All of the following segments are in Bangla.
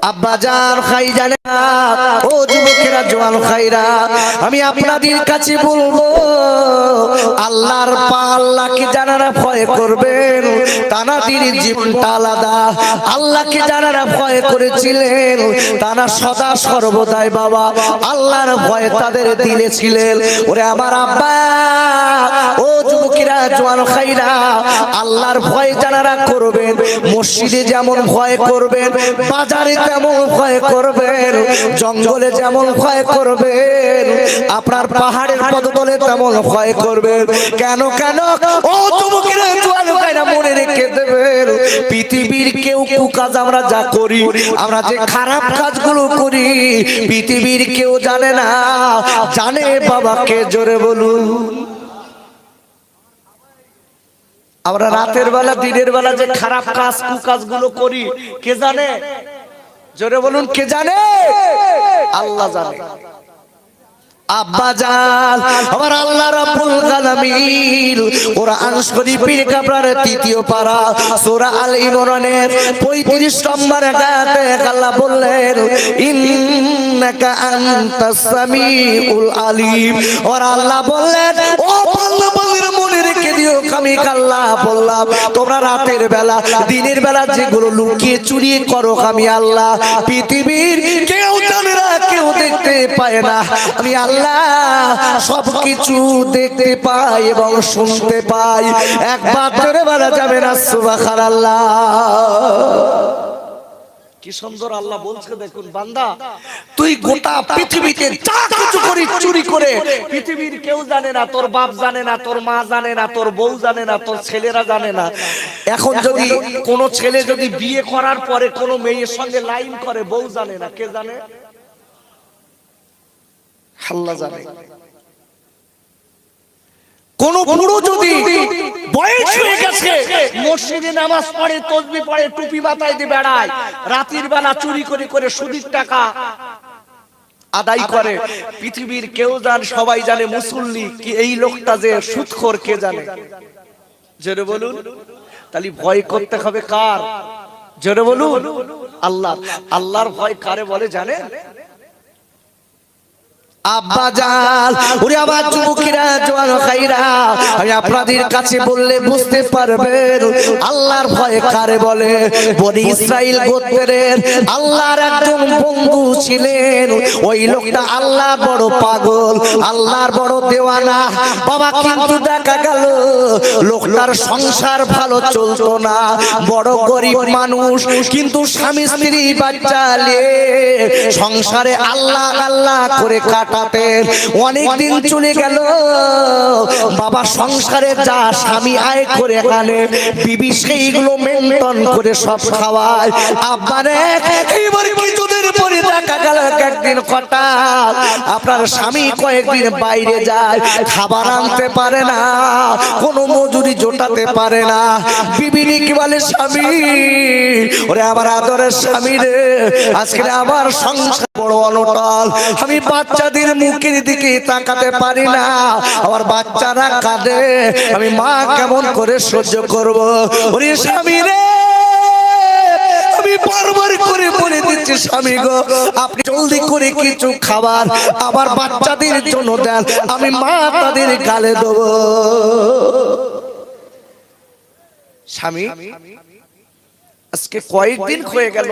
আব্বাজান খাইজানে ও যুবকেরা জওয়ান খাইরা আমি আপনাদের কাছে বলবো আল্লাহর আল্লাহকে যারা ভয় করবেন তাদের জীবনটা আলাদা। আল্লাহকে যারা ভয় করেছিলেন তারা সদা সর্বদাই বাবা আল্লাহর ভয় তাদের দিলে ছিলেন। ওরে আমার আব্বা ও যুবকেরা জওয়ান খাইরা আল্লাহর ভয় যারা করবেন মসজিদে যেমন ভয় করবেন, বাজারে যেমন ভয় করবেন, জঙ্গলে যেমন ভয় করবেন, আপনার পাহাড়ের পদতলে তেমন ভয় করবেন। কেন কেন ও যুবকেরা জওয়ান ভাইরা মনে রেখে দেবেন পৃথিবীর কেউ কাজ আমরা যা করি, আমরা যে খারাপ কাজগুলো করি পৃথিবীর কেউ জানে না। জানে বাবাকে জোরে বলুন। আমরা রাতের বেলা দিনের বেলা যে খারাপ কাজ কুকাজগুলো করি কে জানে? জোরে বলুন কে জানে? আল্লাহ জানে। আব্বাজান আমার আল্লাহ রাব্বুল আলামিন কোরআন শরীফের কাবরার তৃতীয় পারা সূরা আল ইমরানের 35 নম্বর আয়াতে আল্লাহ বললেন ইন্নাকা আনতাস সামিউল আলিম। আর আল্লাহ বললেন ও বান্দাদের মনে রেখে দিও আমি আল্লাহ বললাম তোমরা রাতের বেলা দিনের বেলা যেগুলো লুকিয়ে চুরি করো আমি আল্লাহ পৃথিবীর কেউ জানে না, কেউ দেখতে পায় না। আমি আল্লাহ সবকিছু দেখতে পাই এবং শুনতে পাই। একবার ধরে বলা যাবে না সুবহানাল্লাহ। কি সুন্দর আল্লাহ বলছে দেখুন বান্দা তুই গোটা পৃথিবীতে যা কিছু করিস চুরি করে পৃথিবীর কেউ জানে না, তোর বাপ জানে না, তোর মা জানে না, তোর বউ জানে না, তোর ছেলেরা জানে না। এখন যদি কোন ছেলে যদি বিয়ে করার পরে কোন মেয়ের সঙ্গে লাইন করে বউ জানে না, কে জানে? আল্লাহ জানে। কোন বুড়ো যদি বয়স হয়ে গেছে মসজিদে নামাজ পড়ে তাসবিহ পড়ে টুপি মাথায় দিয়ে বেড়ায়, রাতের বেলা চুরি করে করে সুদের টাকা আদায় করে, পৃথিবীর কেউ জানে, সবাই জানে মুসল্লি কি এই লোকটা যে সুদখোর কে জানে? জোরে বলুন। তাহলে ভয় করতে হবে কার? জোরে বলুন আল্লাহ। আল্লাহর ভয় কারে বলে জানেন? আব্বাজান ওরে আমার যুবকেরা জওয়ান ভাইরা আমি আপনাদের কাছে বললে বুঝতে পারবেন আল্লাহর ভয় কারে বলে। বনি ইসরাইল গোত্রের আল্লাহর একজন বন্ধু ছিলেন, ওই লোকটা আল্লাহ বড় পাগল, আল্লাহর বড় দেওয়ানা বাবা। কিন্তু দেখা গেল লোকটার সংসার ভালো চলতো না, বড় গরিব মানুষ, কিন্তু স্বামী স্ত্রী বাচ্চা নিয়ে সংসারে আল্লাহ আল্লাহ করে কাটাতেন। অনেক দিন চলে গেল বাবা, সংসারে যা স্বামী আয় করে আনে বিবি সেইগুলো মেনটেন করে সব খাওয়ায়। আব্বারে এইবার কিছুদিন পরে দেখা গেল একদিন হঠাৎ আপনার স্বামী কয়েকদিন বাইরে যায়, খাবার আনতে পারে না, কোনো মজুরি জোটাতে পারে না। বিবি কি বলে, স্বামী ওরে আমার আদরের স্বামী রে, আজকে আমার সংসার বড় অনটল, আমি বাচ্চাদের মুখের দিকে তাকাতে পারি না, আমার বাচ্চারা কাঁদে, আমি মা কেমন করে সহ্য করব। ওরে স্বামী রে, আমি বারবার করে বলে দিচ্ছি স্বামী গো আপনি জলদি করে কিছু খাবার আমার বাচ্চাদের জন্য দেন, আমি মা তাদের গালে দেব। স্বামী আজকে কয়েকদিন হয়ে গেল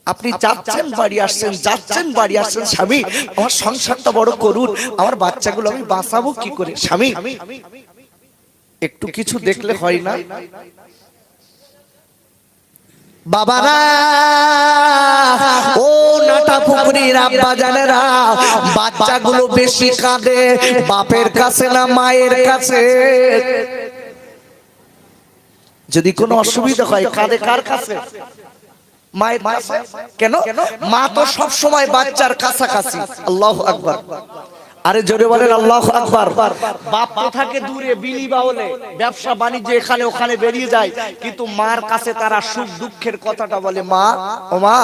আপনি যাচ্ছেন বাড়ি আসছেন, যাচ্ছেন বাড়ি আসছেন, স্বামী আমার সংসারটা বড় করুন, আমার বাচ্চাগুলো আমি বাঁচাবো কি করে? স্বামী একটু কিছু দেখলে হয় না? বাবারা ও নাটা পুকুরির আব্বা জানেরা, বাচ্চাগুলো বেশি কাঁদে বাপের কাছে না মায়ের কাছে? যদি কোনো অসুবিধা হয় কাঁদে কার কাছে? মায়ের কাছে। কেন? মা তো সব সময় বাচ্চার কাছাকাছি। আল্লাহু আকবার। আরে জোরে বলেন আল্লাহু আকবার। বাপ তো থাকে দূরে, বিলি বাউলে ব্যবসা বাণিজ্য এখানে ওখানে বেরিয়ে যায়, কিন্তু মার কাছে তারা সুখ দুঃখের কথাটা বলে। মা ও মা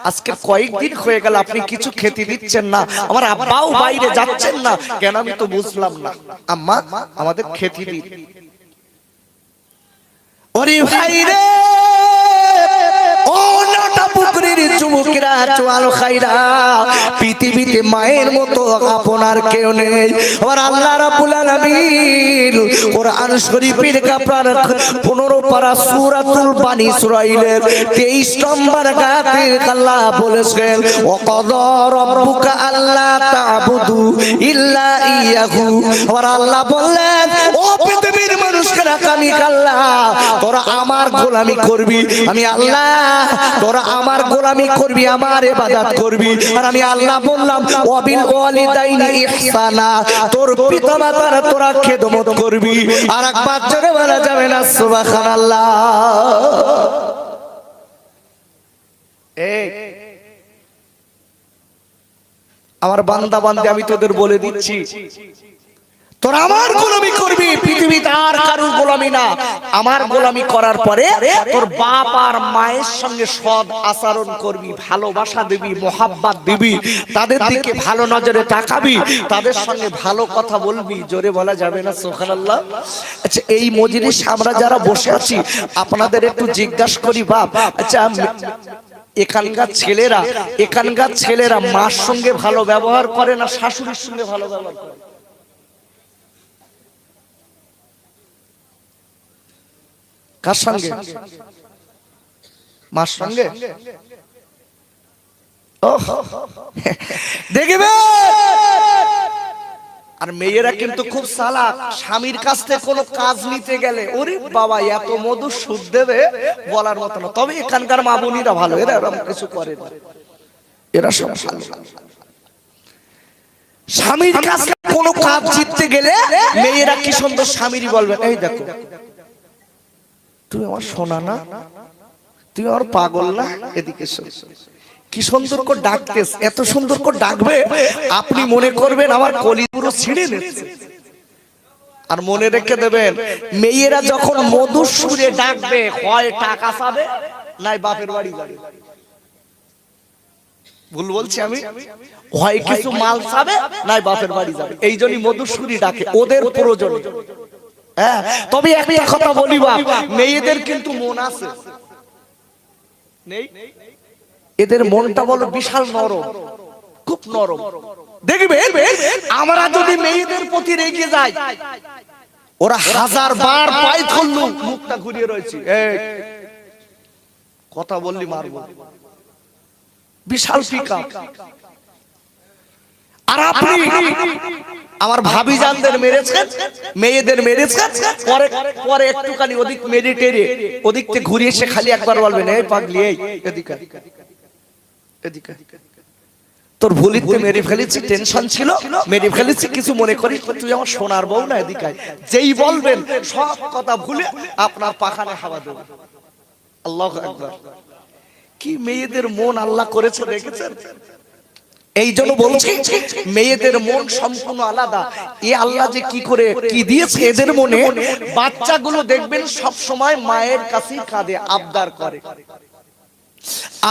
আজকে কয়েকদিন হয়ে গেল আপনি কিছু খেতে দিচ্ছেন না, আমার আব্বাও বাইরে যাচ্ছেন না কেন? আমি তো বুঝলাম না। আম্মা আমাদের খেতে দিন। ওরে ভাই রে, ও যুবকেরা জোয়ান খাইরা, পৃথিবীতে মায়ের মতো আপনার কেউ নেই। আর আল্লাহ রাব্বুল আলামিন কোরআন শরীফের আপনার 15 পারা সূরাতুল বানী ইসরাঈলের 23 নম্বর আয়াতে আল্লাহ বলেছেন, ওয়া ক্বাদা রাব্বুকা আল্লা তা'বুদু ইল্লা ইয়াহু। আর আল্লাহ বললেন, ও পৃথিবীর মানুষেরা, আমি আল্লাহ তোরা আমার গোলামি করবি, আমি আল্লাহ তোরা আমার গোলামি করবি, আমার ইবাদত করবি। আর আমি আল্লাহ বললাম, ওয়া বিল ওয়ালিদাইনি ইহসানা, তোর পিতামাতার তোরা খেদমত করবি। আর একবার জোরে বলা যাবে না সুবহানাল্লাহ? এই আমার বান্দা বান্দী, আমি তোদের বলে দিচ্ছি, তোরা আমার গোলামি করবি, পৃথিবীতে আর কারোর গোলামি না। আমার গোলামি করার পরে তোর বাপ আর মায়ের সঙ্গে সৎ আচরণ করবি, ভালোবাসা দিবি, মোহাব্বত দিবি, তাদের দিকে ভালো নজরে তাকাবি, তাদের সঙ্গে ভালো কথা বলবি। জোরে বলা যাবে না সুবহানাল্লাহ? আচ্ছা, এই মজলিসে আমরা যারা বসে আছি, আপনাদের একটু জিজ্ঞাসা করি, বাপ, আচ্ছা এখানকার ছেলেরা মার সঙ্গে ভালো ব্যবহার করে না শাশুড়ির সঙ্গে ভালো ব্যবহার করে? কার সঙ্গে? মার সঙ্গে। দেখবে, আর মেয়েরা কিন্তু খুব চালাক। স্বামীর কাছ থেকে কোনো কাজ নিতে গেলে, ওরে বাবা এত মধু সুদ দেবে বলার মতো না। তবে এখানকার মা বোনিরা ভালো, এরা এরকম কিছু করে না, এরা সব ভালো। স্বামীর কাছে কোনো কাজ জিততে গেলে মেয়েরা কি সুন্দর স্বামীরই বলবে, এই দেখো তুমি আমার সোনা না, তুমি আমার পাগল না, এদিকে এসো। কি সুন্দর করে ডাকতেস, এত সুন্দর করে ডাকবে, আপনি মনে করবেন আমার কলি পুরো ছিঁড়ে নিচ্ছে। আর মনে রেখে দেবেন, মেয়েরা যখন মধুর সুরে ডাকবে, হয় টাকা পাবে, নাই বাপের বাড়ি যাবে। ভুল বলছি আমি? হয় কিছু মাল পাবে, নাই বাপের বাড়ি যাবে। এই জন্যই মধুর সুরে ডাকে, ওদের প্রয়োজন। তবে একটা কথা বলি, মেয়েদের কিন্তু মন আছে, নেই? এদের মনটা বলো বিশাল নরম, খুব নরম। দেখবে আমরা যদি মেয়েদের প্রতি রেগে যাই, ওরা 1000 বার পায়ে ধরলো মুখটা ঘুরিয়ে রয়েছে, কথা বললি মারবো, বিশাল পিকা। আর আপনি আমার ভাবি জানদের মেরেছেন, মেয়েদের মেরেছেন, পরে পরে একটুখানি ওদিক মেডিটেরে ওদিক থেকে ঘুরে এসে খালি একবার বলবেন, এই পাগলি, এই এদিকে এদিকে, তোর ভুলিতে মেরে ফেলেছি, টেনশন ছিল মেরে ফেলেছি, কিছু মনে করি, তুই আমার সোনার বউ না, এদিকে। যেই বলবেন সব কথা ভুলে আপনার পাখানে হাওয়া দেবে। আল্লাহু আকবার। কি মেয়েদের মন আল্লাহ করেছে দেখেছেন? এই জন্য বলছি, মেয়েদের মন সম্পূর্ণ আলাদা। এ আল্লাহ যে কি করে কি দিয়েছে এদের মনে। বাচ্চাগুলো দেখবেন সব সময় মায়ের কাছে কাঁদে, আবদার করে,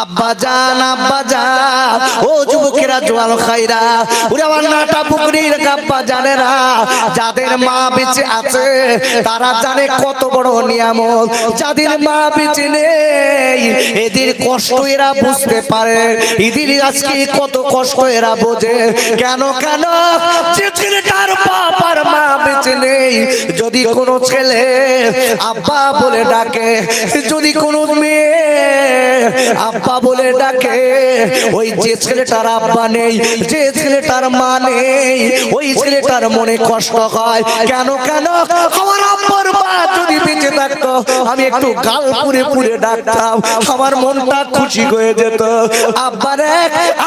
আব্বা জান, আব্বা জান। ও যুবকেরা, জোয়ান খাইরা, ওরে আমার নাটা পুকুরির আব্বা জানেরা, যাদের মা বেঁচে আছে তারা জানে কত বড় নিয়ামত। যাদের মা বেঁচে নেই এদের কষ্ট এরা বুঝতে পারে, এদের আজকে কত কষ্ট এরা বোঝে। কেন কেন যে ছেলেটার বাপ আর মা বেঁচে নেই, যদি কোনো ছেলে আব্বা বলে ডাকে, যদি কোনো মেয়ে আব্বা বলে ডাকে, ওই যে ছেলেটার আব্বা নেই, যে ছেলেটার মা নেই, ওই ছেলেটার মনে কষ্ট হয়। কেন কেন? আমার আব্বার মা যদি বেঁচে থাকতো, আমি একটু গাল পুড়ে পুড়ে ডাকতাম, আমার মনটা খুশি হয়ে যেত। আব্বা রে,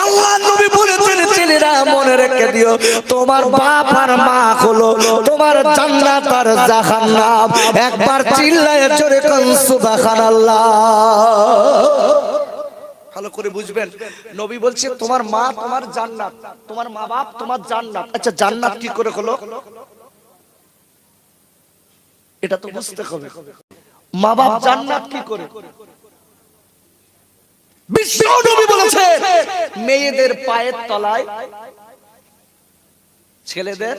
আল্লাহ নবী বলেছেন, ছেলেরা মনে রেখে দিও, তোমার বাপ আর মা হলো তোমার জান্নাত আর জাহান্নাম। একবার চিল্লায়ে জোরে কোন সুবহানাল্লাহ। ভালো করে বুঝবেন, নবী বলছে তোমার মা তোমার জান্নাত, তোমার মা বাপ তোমার জান্নাত। আচ্ছা, জান্নাত কি করে হলো এটা তো বুঝতে হবে। মা বাপ জান্নাত কি করে? বিশ্ব নবী বলেছে, মেয়েদের পায়ের তলায় ছেলেদের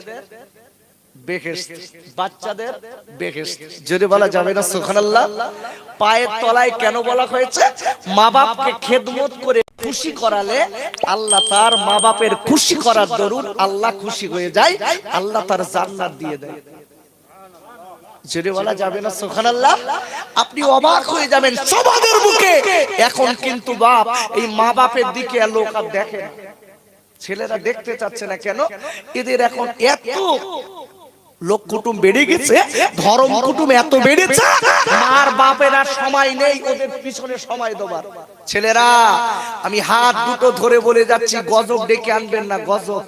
বেহেশত, বাচ্চাদের বেহেশত। যদি বলা যাবে না সুবহানাল্লাহ? পায়ের তলায় কেন বলা হয়েছে? মা বাপকে খেদমত করে খুশি করালে আল্লাহ তার মা বাপের খুশি করার দরুন আল্লাহ খুশি হয়ে যায়, আল্লাহ তার জান্নাত দিয়ে দেয়। যদি বলা যাবে না সুবহানাল্লাহ? আপনি অবাক হয়ে যাবেন সমাজের বুকে এখন কিন্তু বাপ এই মা বাপের দিকে লোক আর দেখে না, ছেলেরা দেখতে চাচ্ছে না। কেন? এদের এখন এত লোক কুটুম বেড়ে গেছে, ধর্ম কুটুম এত বেড়েছে, মার বাপের আর সময় নেই ওদের পিছনে সময় দেবার। ছেলেরা আমি হাত দুটো ধরে বলে যাচ্ছি, গজব ডেকে আনবেন না, গজব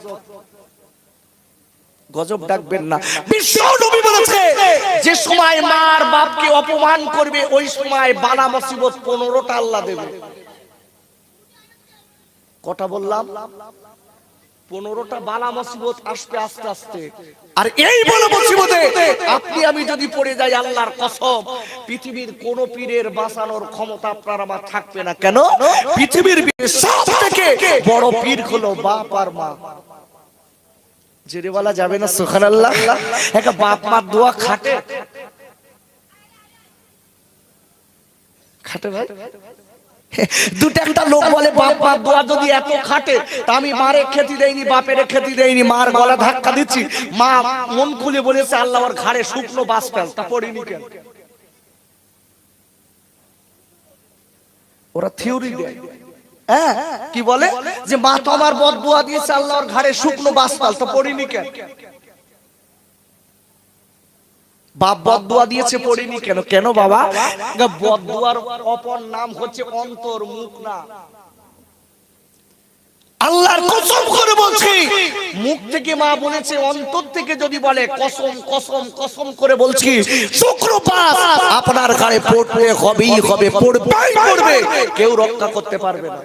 গজব ডাকবেন না। বিশ্ব নবী বলেছে যে সময় মার বাপকে অপমান করবে ওই সময় বালা মুসিবত 15টা আল্লাহ দেবে। কটা বললাম? 15টা বালা মুসিবত আসবে আস্তে আস্তে। আর এই বালা মুসিবতে আপনি আমি যদি পড়ে যাই, আল্লাহর কসম পৃথিবীর কোন পীরের বাঁচানোর ক্ষমতা আপনার আমার থাকবে না। কেন? পৃথিবীর সবথেকে বড় পীর হলো বাপ আর মা। জেরে বলা যাবে না সুবহানাল্লাহ? একটা বাপ মার দোয়া খাটে খাটে ভাই? দুটো একটা লোক বলে বাপ মার দোয়া যদি এত খাটে তা আমি মারে খেতে দেইনি, বাপের খেতে দেইনি, মার গলা ধাক্কা দিচ্ছি, মা মন খুলে বলেছে আল্লাহ ওর ঘাড়ে শুকনো বাস ফেল, তা পড়িনি কেন? ওরা থিওরি দেয়। হ্যাঁ, কি বলে যে মা তো আমার বদদুয়া দিয়েছে আল্লাহ ওর ঘাড়ে শুকনো বাস ফেল, তা পড়িনি কেন? বাপ বদদুয়া দিয়েছে পড়িনি কেন? কেন বাবা? বদদুয়ার অপর নাম হচ্ছে অন্তর, মুখ না। আল্লাহর কসম করে বলছি, মুখ থেকে মা বলেছে, অন্তর থেকে যদি বলে কসম কসম কসম করে বলছি, শুক্রপাত আপনার ঘাড়ে পড়তে হবেই হবে, পড়বেই পড়বে, কেউ রক্ষা করতে পারবে না।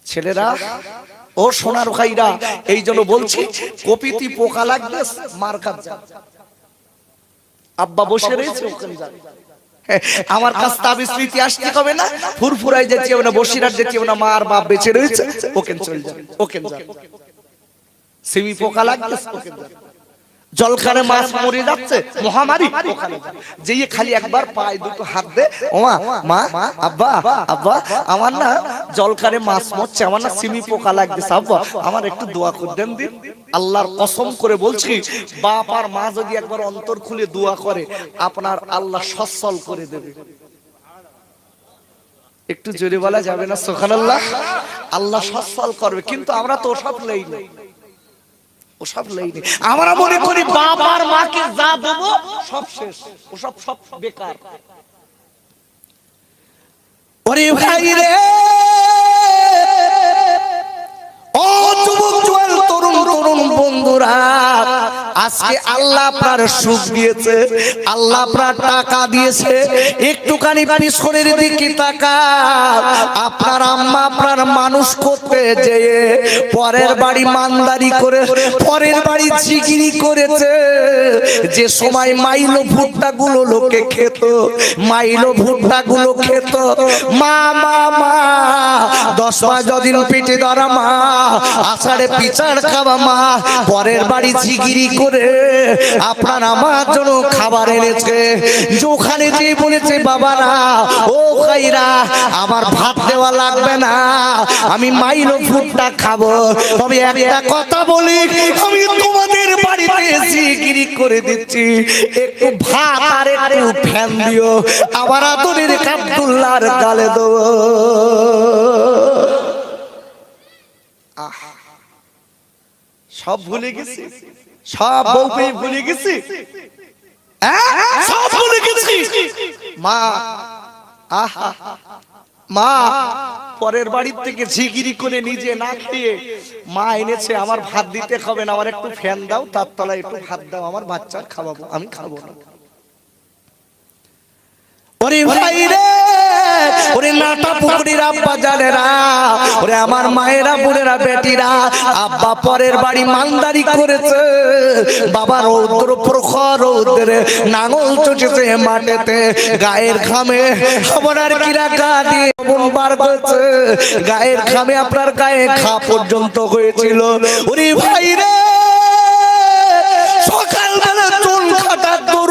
ছেলেরা ও সোনার ভাইরা, এই জন্য বলছি কপিতি পোকা লাগবে মার কাছে যা, আব্বা বসে রয়েছে ওখানে যা। আমার কাছ তাবিজ স্মৃতি আসতে হবে না, ফুরফুরাই যেতে হবে না, বসিরাট যেতে হবে না, মা আর বাপ বেঁচে রয়েছে, ওখানে চলে যাবে, ওখানে যা। সিমি পোকা লাগবে ওখানে যা। জলখানে মাছ মরে যাচ্ছে, মহামারী, ওখানে যেয়ে খালি একবার পায়ে দুটো হাত দে, ওমা মা আব্বা আব্বা আমার না জলখানে মাছ মরছে, আমার না সিমি পোকা লাগতেছে, আব্বা আমার একটু দোয়া করে দেন দিন। আল্লাহর কসম করে বলছি, বাপ আর মা যদি একবার অন্তর খুলে দোয়া করে আপনার আল্লাহ সচ্ছল করে দেবে। একটু জোরে বলা যাবে না সুবহানাল্লাহ? আল্লাহ সচ্ছল করবে, কিন্তু আমরা তো সব নেই না, ওসব নেই। আমরা মনে করি বাপ আর মাকে যা দেবো সব শেষ, ওসব সব বেকার। ওরে ভাই রে, ও যুবক জওয়ান তরুণ তরুণ বন্ধুরা, আজকে আল্লাহ আপনার সুখ দিয়েছে, আল্লাহ আপনার টাকা দিয়েছে, একটুখানি পিছনের দিকে তাকান। আপনার আম্মা আপনার মানুষ করতে যেয়ে পরের বাড়ি মানদারি করে, পরের বাড়ি জিগিরি করেছে। যে সময় মাইলো ভুট্টা গুলো লোকে খেত, মাইলো ভুট্টা গুলো খেত, মা মা মা 10 মাস যদিন পেটে ধরা মা, আষাঢ়ে পিচার খাওয়া মা, পরের বাড়ি জিগিরি করে আপনার আমার জন্য খাবার এনেছে। ওখানে যে বলেছে বাবারা ও ভাইরা আমার ভাত দেওয়া লাগবে না, আমি মাইলো ভুট্টা খাবো, তবে একটা কথা বলি, আমি তোমাদের বাড়িতে জিগিরি করে দিচ্ছি, একটু ভাত আর একটু ফ্যান দিও, আবার আদরের আব্দুল্লাহর গালে দেবো। সব ভুলে গেছি, সব বউকে ভুলে গেছি, সব ভুলে গেছি। মা আহা মা পরের বাড়ির থেকে ঝিগিরি করে নিজে না খেয়ে মা এনেছে, আমার ভাত দিতে হবে না, আমার একটু ফ্যান দাও, তার তলায় একটু ভাত দাও, আমার বাচ্চার খাওয়াবো, আমি খাবো না। ওরে ভাই রে, ওরে নাটা পুকুরির আব্বা জানেরা, ওরে আমার মায়েরা বোনেরা বেটিরা, আব্বা পরের বাড়ি মানদারি করেছে, বাবা রৌদ্র প্রখর রৌদ্রে নাঙল চুষেছে মাঠেতে, গায়ের ঘামে আপনার কিরা গা দিয়ে বার করছে, গায়ের ঘামে আপনার গায়ে ঘা পর্যন্ত হয়েছিল। ওরে ভাই রে,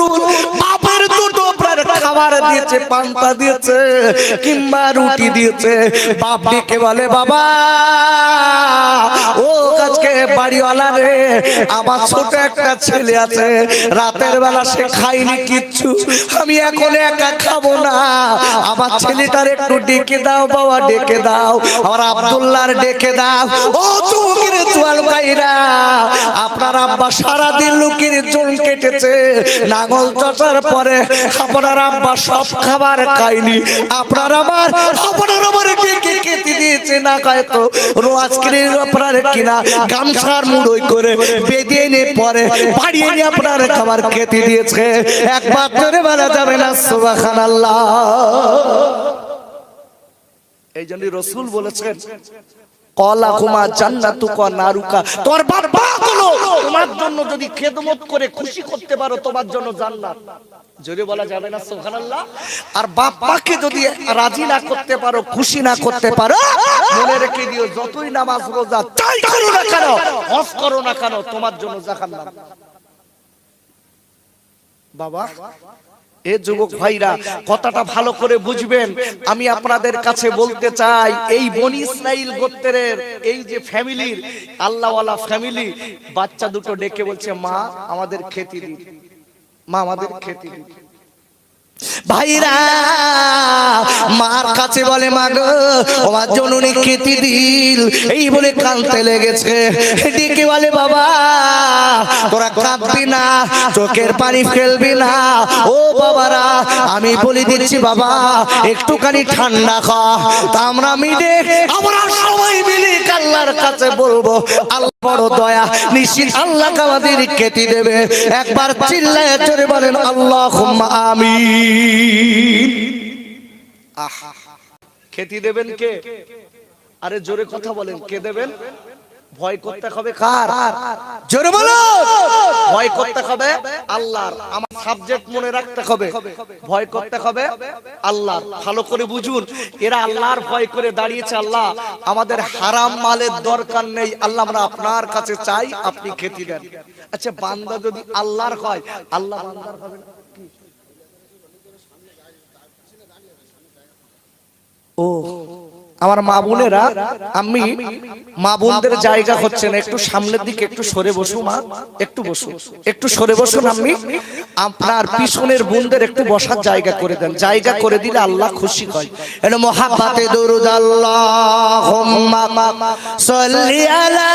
বুঝুন, বাপের দুটো প্রাণ খাবার দিয়েছে, পান্তা দিয়েছে কিংবা রুটি দিয়েছে, বাপ ডেকে বলে বাবা ও আজকে বাড়িওয়ালা রে, আমার ছোট একটা ছেলে আছে, রাতের বেলা সে খায়নি কিচ্ছু, আমি এখন একা খাবো না, আমার ছেলেটার একটু ডেকে দাও বাবা, ডেকে দাও, আমার আব্দুল্লাহর ডেকে দাও। ও যুবকের জোয়ান ভাইরা, আপনার আব্বা সারাদিন লোকের জল কেটেছে, নাঙল চষার পরে আপনার আব্বা সব খাবার খায়নি, আপনার আমার ডেকে খেতে দিয়েছে না, খায় তো আজকের আপনার কিনা গামছার মুড়োই করে বেঁধে এনে পরে বাড়ি এনে আপনার খাবার খেতে দিয়েছে, একবার ধরে বলা যাবে না সুবহানাল্লাহ। এই জন্য রাসূল বলেছেন কলা কুমা জান্নাতুকা নারুকা, তোমার বাবা হলো তোমার জন্য যদি খেদমত করে খুশি করতে পারো তোমার জন্য জান্নাত, জোরে বলা যাবে না সুবহানাল্লাহ। আর বাবাকে যদি রাজি না করতে পারো, খুশি না করতে পারো, মনে রেখে দিও যতই নামাজ রোজা চাই করো না কেন, হজ করো না কেন, তোমার জন্য জাহান্নাম। বাবা এ যুবক ভাইরা কথাটা ভালো করে বুঝবেন, আমি আপনাদের কাছে বলতে চাই, এই বনি ইসরাইল গোত্রের এই যে ফ্যামিলির আল্লাহওয়ালা ফ্যামিলি, বাচ্চা দুটো ডেকে বলছে মা আমাদের খেতে দিন, মা আমাদের খেতে দিন। ভাইরা মার কাছে বলে মা গো আমার জননী খেতে দিল, এই বলে কাঁদতে লেগেছে, ডেকে বলে বাবা তোরা কাঁদবি না, চোখের পানি ফেলবি না, ও বাবারা আমি বলে দিচ্ছি বাবা একটুখানি ঠান্ডা খা, তা আমরা মিলে আমরা সবাই মিলে আল্লাহর কাছে বলবো আল্লাহ বড় দয়া নিশ্চিত আল্লাহ আমাদের খেতে দেবে, একবার চিল্লায়ে জোরে বলেন আল্লাহুম্মা আমিন। আহা খেতে দেবেন কে? আরে জোরে কথা বলেন, কে দেবেন? ভয় করতে হবে কার? জোরে বলো। ভয় করতে হবে আল্লাহর। আমার সাবজেক্ট মনে রাখতে হবে, ভয় করতে হবে আল্লাহর। ভালো করে বুঝুন, এরা আল্লাহর ভয় করে দাঁড়িয়েছে, আল্লাহ আমাদের হারাম মালের দরকার নেই, আল্লাহ আমরা আপনার কাছে চাই আপনি খেতে দেন। আচ্ছা বান্দা যদি আল্লাহর হয়, আল্লাহ বান্দার হবে না? ও আমার মা বোনেরা, আমি মা বোনদের জায়গা হচ্ছে না, একটু সামনের দিকে একটু সরে বসুন, মা একটু বসুন, একটু সরে বসুন, আমি আপনার পিছনের বোনদের একটু বসার জায়গা করে দেন, জায়গা করে দিলে আল্লাহ খুশি হয়। এনো মুহাব্বতে দরুদ আল্লাহুম্মা সাল্লি আলা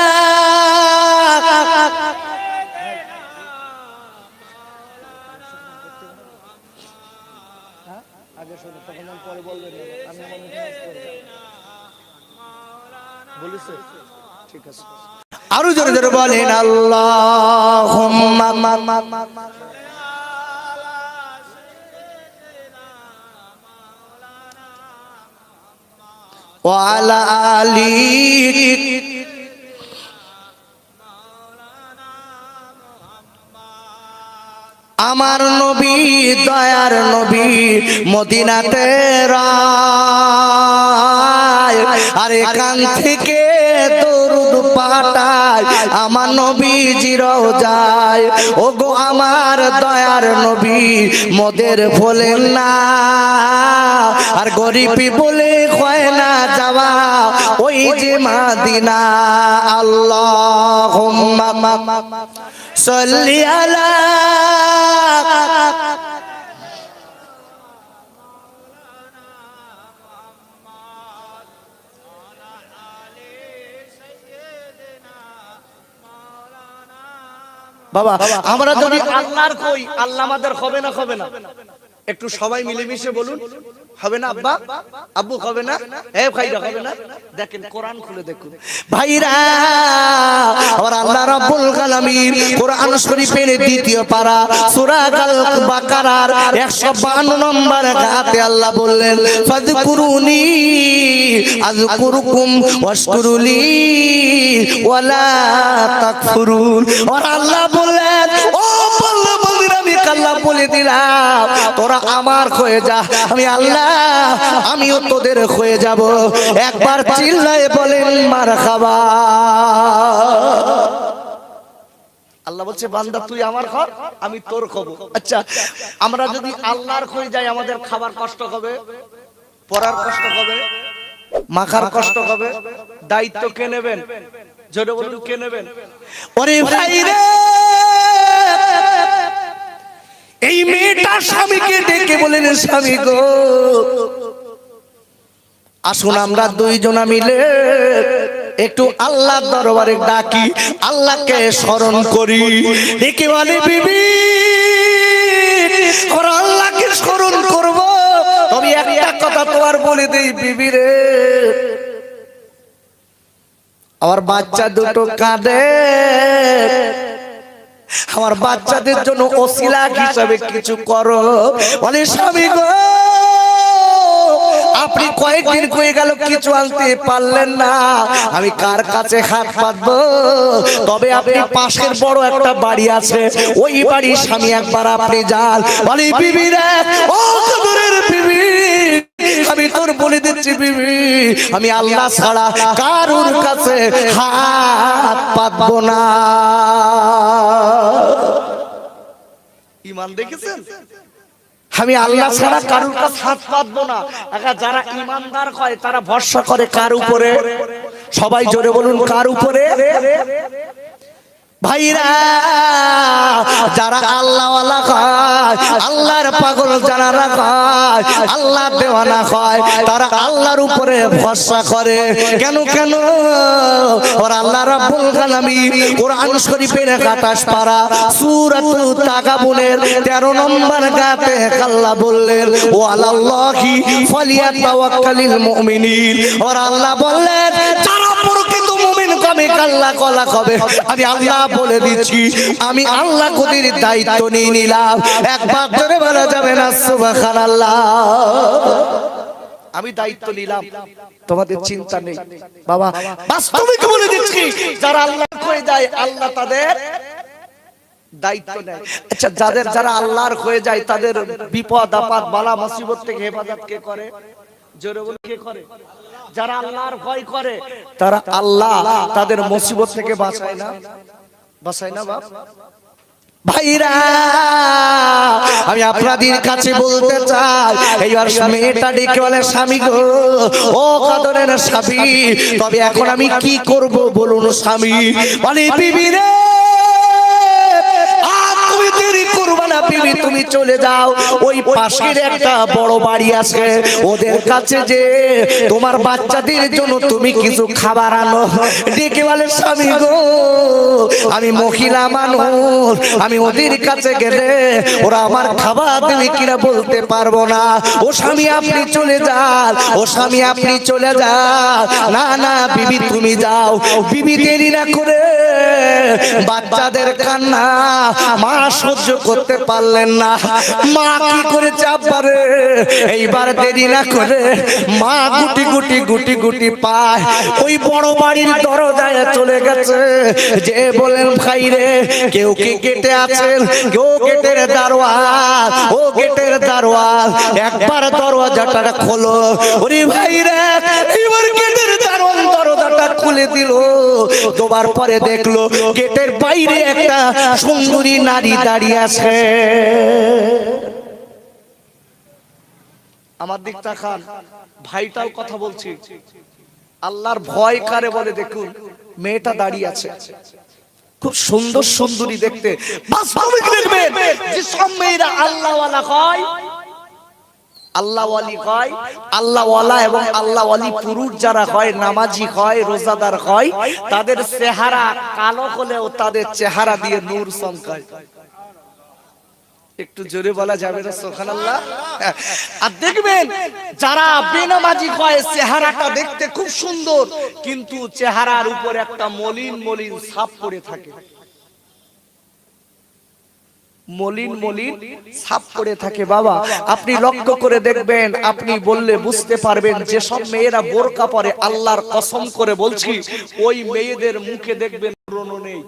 আগে শুনে তখন পরে বলবেন, আমি বলেছে ঠিক আছে, আরো জোরে জোরে বলেন আল্লাহুম্মা ওয়া আলা আলি আমার নবী দয়ার নবী মদিনাতে রায়, আর এখান থেকে দরুদ পাঠায় আমার নবীজি রওজায়, ওগো আমার দয়ার নবী মোদের ভোলেন না, আর গরিবি বলে হয় না যাওয়া ওই যে মদিনা। আল্লাহুম্মা সাল্লি আলা বাবা আমরা যদি আল্লাহর কই, আল্লাহ আমাদের হবে না? হবে না? একটু সবাই মিলেমিশে বলুন, হবে না আব্বা আব্বু? হবে না? এ ভাইরা হবে না? দেখেন কোরআন খুলে দেখুন ভাইরা, আর আল্লাহ রাব্বুল আলামিন কোরআন শরীফের দ্বিতীয় পারা সূরা আল বাকারার 152 নম্বর আয়াতে আল্লাহ বললেন ফাযকুরুনি আযকুরুকুম ওয়াশকুরুলি ওয়ালা তাকফুরুন। আর আল্লাহ বললেন ও বললে বলিরা আমি আল্লাহ বলে দিলাম তোরা আমার হয়ে যা, আমি আল্লাহ আমিও তোদের হয়ে যাব। একবার চিল্লায়ে বলেন মারহাবা। আল্লাহ বলছে বান্দা তুই আমার ঘর আমি তোর খব। আচ্ছা আমরা যদি আল্লাহর হয়ে যাই আমাদের খাবার কষ্ট হবে, পড়ার কষ্ট হবে, মাখার কষ্ট হবে, দায়িত্ব কে নেবেন? জোরে বলুন কে নেবেন? ওরে ভাই রে, এই মেয়েটা স্বামীকে ডেকে বলেন স্বামী গো আসুন আমরা দুইজনা মিলে একটু আল্লাহর দরবারে ডাকি, আল্লাহকে স্মরণ করি। ডেকে বলে বিবি ওরা আল্লাহকে স্মরণ করব, তবে একটা কথা তোমার বলে দেই বিবি রে, আমার বাচ্চা দুটো কাঁদে, আমার বাচ্চাদের জন্য ওসিলা হিসাবে কিছু করো। বলে স্বামী গো আপনি কয়েকদিন হয়ে গেল কিছু আনতে পারলেন না, আমি কার কাছে হাত পাতবো? তবে আপনি পাশের বড় একটা বাড়ি আছে, ওই বাড়ির স্বামী একবার আপনি যান। বলে বিবি রে, ও কদরের বিবি, আমি তোর বলে দিচ্ছি বিবি, আমি আল্লাহ ছাড়া কারোর কাছে হাত পাতবো না। ঈমান দেখেছেন? আমি আল্লাহ ছাড়া কারোর কাছে হাত পাতবো না। যারা ঈমানদার হয় তারা ভরসা করে কার উপরে? সবাই জোরে বলুন কার উপরে? ভাইরা যারা আল্লাহ ওয়ালা হয়, আল্লাহর পাগল যারা হয়, আল্লাহ দেওয়ানা হয়, তারা আল্লাহর উপরে ভরসা করে। কেন কেন? ওর আল্লাহ রাব্বুল আলামিন কোরআন শরীফের ২৮ পারা সূরাতুল তাগাবুনের ১৩ নম্বর গাতে আল্লাহ বললেন ও আলাল্লাহি ফালিয়াতাওয়াক্কালিল মুমিনিন। ওর আল্লাহ বললেন যারা প্রকৃত মুমিন কবে আল্লাহ কলা কবে, আমি আল্লাহ বলে দিচ্ছি, আমি আল্লাহ কদির দায়িত্ব নিয়ে নিলাম। একবার ধরে বলা যাবে না সুবহানাল্লাহ? আমি দায়িত্ব নিলাম, তোমাদের চিন্তা নেই বাবা। বাস্তবিক বলে দিচ্ছি, যারা আল্লাহ হয়ে যায় আল্লাহ তাদের দায়িত্ব নেয়। আচ্ছা যারা আল্লাহর হয়ে যায় তাদের বিপদ আপদ বালা মুসিবত থেকে হেফাজত কে করে? জোরে বলে কে করে? যারা আল্লাহর ভয় করে তারা আল্লাহ তাদের মুসিবত থেকে বাঁচায় না? বাঁচায় না বাপ? ভাইরা আমি আপনাদের কাছে বলতে চাই, এইবার মেয়েটা ডেকে বলে স্বামী গো ও কদরের স্বামী, তবে এখন আমি কি করব বলুন স্বামী? বলে বিবি রে তুমি দেরি করবে না বিবি, তুমি চলে যাও, ওই পাশের একটা বড় বাড়ি আছে, ওদের কাছে যে তোমার বাচ্চাদের জন্য তুমি কিছু খাবার আনো। ডেকে বলে স্বামী গো আমি মহিলা মানুষ, আমি ওদের কাছে গেলে ওরা আমার খাবার দেবে কিনা বলতে পারবো না। ও স্বামী আপনি চলে যান, ও স্বামী আপনি চলে যান। না না বিবি তুমি যাও। বিবি দেরি না করে বাচ্চাদের কান্না মা সহ্য করতে পারলেন না, মা কি করে চাপ পারে, এইবার দেরি না করে মা গুটি গুটি গুটি গুটি পায় ওই বড় বাড়ির দরজায় চলে গেছে। যে বলেন ভাই রে কেউ কি গেটে আছেন? কেউ গেটের দারোয়ান, ও গেটের দারোয়ান একবার দরজাটা খোলো। ওরে ভাই রে এবার গেটের দারোয়ান দরজাটা খুলে দিল। দুবার পরে দেখলো গেটের বাইরে একটা সুন্দরী নারী দাঁড়িয়ে আছে। আমার দিক তাকান, ভাইটাল কথা বলছি। আল্লাহর ভয় কারে বলে দেখুন, মেয়েটা দাঁড়িয়ে আছে, খুব সুন্দর সুন্দরী দেখতে। বাস্তবিক দেখবেন যে সব মেয়েরা আল্লাহ ওয়ালা হয়, আল্লাহ ওয়ালি হয়, আল্লাহ ওয়ালা এবং আল্লাহ ওয়ালি পুরুষ যারা হয়, নামাজি হয়, রোজাদার হয়, তাদের চেহারা কালো হলেও তাদের চেহারা দিয়ে নূর চমকায়। একটু জোরে বলা যাবে না সুবহানাল্লাহ? আর দেখবেন যারা বেনামাজি হয় চেহারাটা দেখতে খুব সুন্দর, কিন্তু চেহারার উপর একটা মলিন মলিন ছাপ পড়ে থাকে, মলিন মলিন ছাপ পড়ে থাকে। বাবা আপনি লক্ষ্য করে দেখবেন, আপনি বললে বুঝতে পারবেন যে সব মেয়েরা বোরকা পরে, আল্লাহর কসম করে বলছি ওই মেয়েদের মুখে দেখবেন ব্রণ নেই।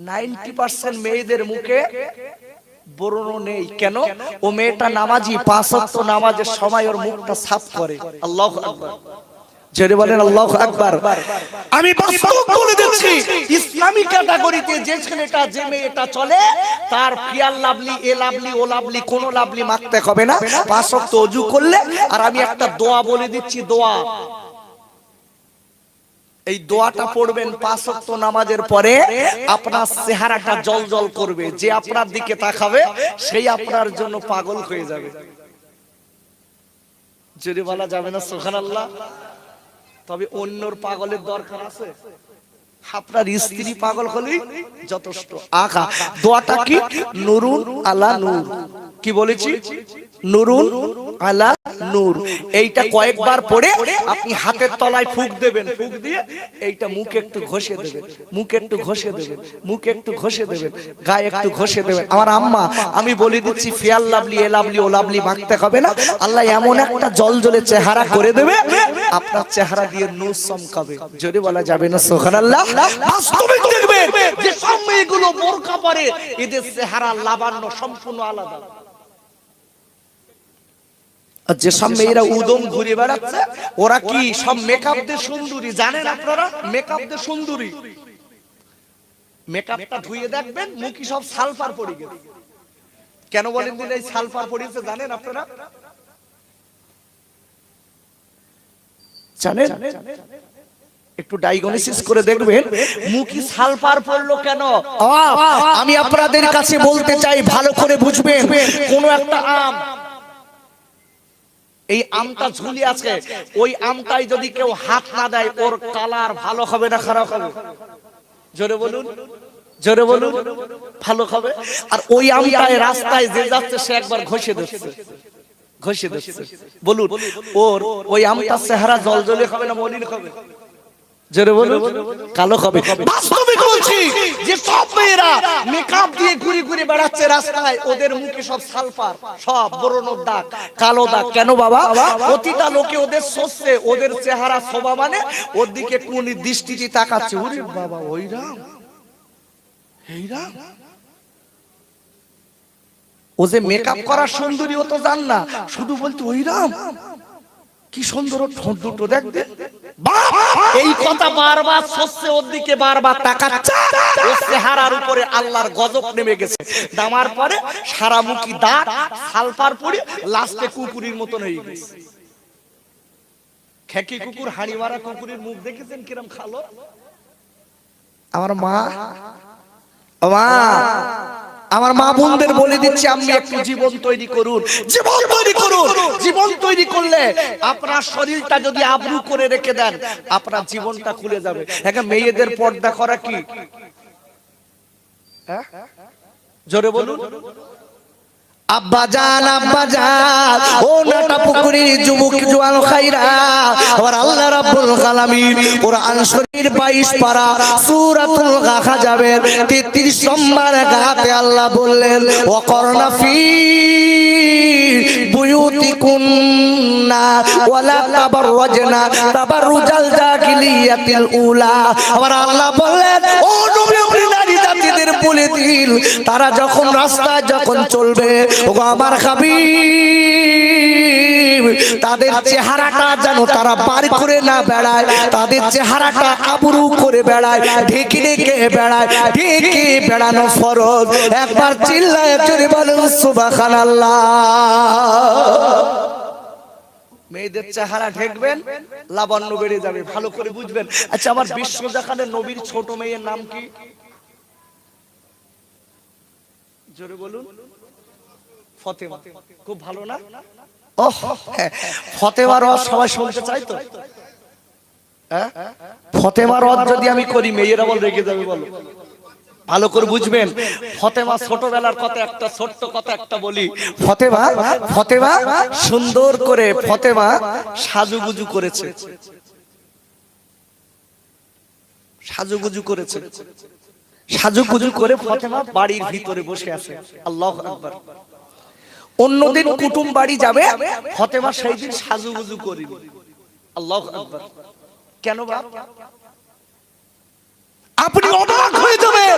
90% মেয়েদের মুখে ব্রণ নেই। কেন? ও মেয়েটা নামাজি, 5 ওয়াক্ত নামাজের সময় ওর মুখটা সাফ করে। আল্লাহু আকবার। জোরে বলেন আল্লাহু আকবার। আমি বাস্তব বলে দিচ্ছি, ইসলামী ক্যাটাগরিতে যে ছেলেটা যে মেয়েটা চলে, তার ফিয়ার লাভলি, এ লাভলি, ও লাভলি, কোন লাভলি মাখতে হবে না। 5 ওয়াক্ত ওযু করলে, আর আমি একটা দোয়া বলে দিচ্ছি, দোয়া, এই দোয়াটা পড়বেন 5 ওয়াক্ত নামাজের পরে, আপনার চেহারাটা জ্বলজ্বল করবে। যে আপনার দিকে তাকাবে সেই আপনার জন্য পাগল হয়ে যাবে। যদি বলা যাবে না সুবহানাল্লাহ? তবে অন্যর পাগলের দরকার আছে? আপনার স্ত্রী পাগল হলেই যথেষ্ট। আকা দোয়াটা কি? নুরুন আলা নূর। কি বলেছি? নুরুন আলা নূর। এইটা কয়েকবার পড়ে আপনি হাতের তলায় ফুঁক দেবেন, ফুঁক দিয়ে এইটা মুখে একটু ঘষে দেবেন, মুখে একটু ঘষে দেবেন, মুখে একটু ঘষে দেবেন, গায়ে একটু ঘষে দেবেন। আমার আম্মা, আমি বলে দিচ্ছি, ফেয়ার লাভলি, এ লাভলি, ও লাভলি মাখতে হবে না। আল্লাহ এমন একটা জলজলে চেহারা করে দেবে, আপনার চেহারা দিয়ে নূর চমকাবে। যদি বলা যাবে না সুবহানাল্লাহ? বাস্তবিক দেখবেন যে সব মেয়েগুলো বোরকা পরে, এদের চেহারা লাবণ্য সম্পূর্ণ আলাদা। যে সব মেয়েরা উদম ঘুরে বেড়াচ্ছে, ওরা কি সব মেকআপ দিয়ে সুন্দরী? জানেন আপনারা মেকআপ দিয়ে সুন্দরী? মেকআপটা ধুয়ে দেখবেন মুখে সব সালফার পড়ে গেছে। কেন বলেন দিন এই সালফার পড়েছে? জানেন আপনারা? জানেন? একটু ডায়াগনোসিস করে দেখবেন মুখে সালফার পড়লো কেন। আমি আপনাদের কাছে বলতে চাই, ভালো করে বুঝবেন। কোন একটা আম, এই আমটা ঝুলি আছে, ওই আমটাই যদি কেউ হাত না দেয়, ওর কালার ভালো হবে না খারাপ হবে? জোরে বলুন, জোরে বলুন। ভালো হবে। আর ওই আমটাই রাস্তায় যে যাচ্ছে সে একবার ঘষে দিচ্ছে, ঘষে দিচ্ছে। বলুন, ওর ওই আমটার চেহারা জলজলে হবে না মলিন হবে? জোরে বলুন, কালো হবে। বাস্তবিক বলছি যে সব মেয়েরা মেকআপ দিয়ে ঘুরে ঘুরে বেড়াচ্ছে রাস্তায়, ওদের মুখে সব সালফার, সব ব্রণর দাগ, কালো দাগ। কেন বাবা? প্রতিটা লোকে ওদের সচ্ছে, ওদের চেহারা শোভা মানে ওর দিকে কোন দৃষ্টিতে তাকাচ্ছে। ওরে বাবা, ওইরাম, এইরাম। ও যে মেকআপ করা সুন্দরী ও তো জান না, শুধু বলতে ওইরাম, কি সুন্দর ঠোঁট দুটো দেখতে। এই কথা বারবার সচ্ছে, ওর দিকে বারবার তাকাচ্ছে। ওর চেহারার উপরে আল্লাহর গজব নেমে গেছে। নামার পরে সারা মুখী দাগ, সালফার পড়ে লাস্টে কুকুরের মতন হয়ে গেছে। খেকি কুকুর, হাড়ি মারা কুকুরের মুখ দেখেছেন কিরম খালো? আমার মা, আমার মা বোনদের বলে দিচ্ছি, আপনি একটু জীবন তৈরি করুন, জীবন তৈরি করুন। জীবন তৈরি করলে আপনার শরীরটা যদি আবরু করে রেখে দেন, আপনার জীবনটা খুলে যাবে। এখন মেয়েদের পর্দা করা কি? জোরে বলুন। আব্বাজান, আব্বাজান, ও নাটা পুকুরের যুবক জওয়ান খাইরা, আর আল্লাহ রাব্বুল আলামিন কোরআন শরীফ 22 পারা সূরাতুল গাহাজাবের 33 নম্বর আয়াতে আল্লাহ বললেন, ওয়াকরনা ফি বুয়ুতিকুন্না ওয়ালা তাবাররাজনা তাবাররুজাল জাহিলিয়াতিল উলা। আর আল্লাহ বললেন, ও নবী, নারী জাতিদের বলে দিন, তারা যখন রাস্তায় যখন চলবে, ওগো আমার হাবিব, তাদের চেহারাটা যেন তারা বার করে না বেড়ায়, তাদের চেহারাটা আবরু করে বেড়ায়, ঢেকে ঢেকে বেড়ায়। ঢেকে বেড়ানো ফরজ। একবার চিল্লায় জোরে বলুন সুবহানাল্লাহ। মেয়েদের চেহারা ঢেকবেন, লাবণ্য বেড়ে যাবে। ভালো করে বুঝবেন। আচ্ছা, আমার বিশ্বজাহানের নবীর ছোট মেয়ের নাম কি? জোরে বলুন। ফতেমা। খুব ভালো না? ফতেমার রস সবাই শুনতে চাই তো? ফতেমার রস যদি আমি করি, মেয়েরা বল রেগে যাবে। বলো, ভালো করে বুঝবেন। ফতেমা ছোটবেলার কথা, একটা ছোট্ট কথা একটা বলি। ফতেমা সুন্দর করে ফতেমা সাজুগুজু করেছে, সাজুগুজু করেছে। সাজুগুজু করে ফতেমা বাড়ির ভিতরে বসে আছে। আল্লাহু আকবার। অন্যদিন কুটুম বাড়ি যাবে, ফতেমা সেই দিন সাজুগুজু করেনি। আল্লাহু আকবার। কেন বাপ? আপনি অবাক হয়ে যাবেন।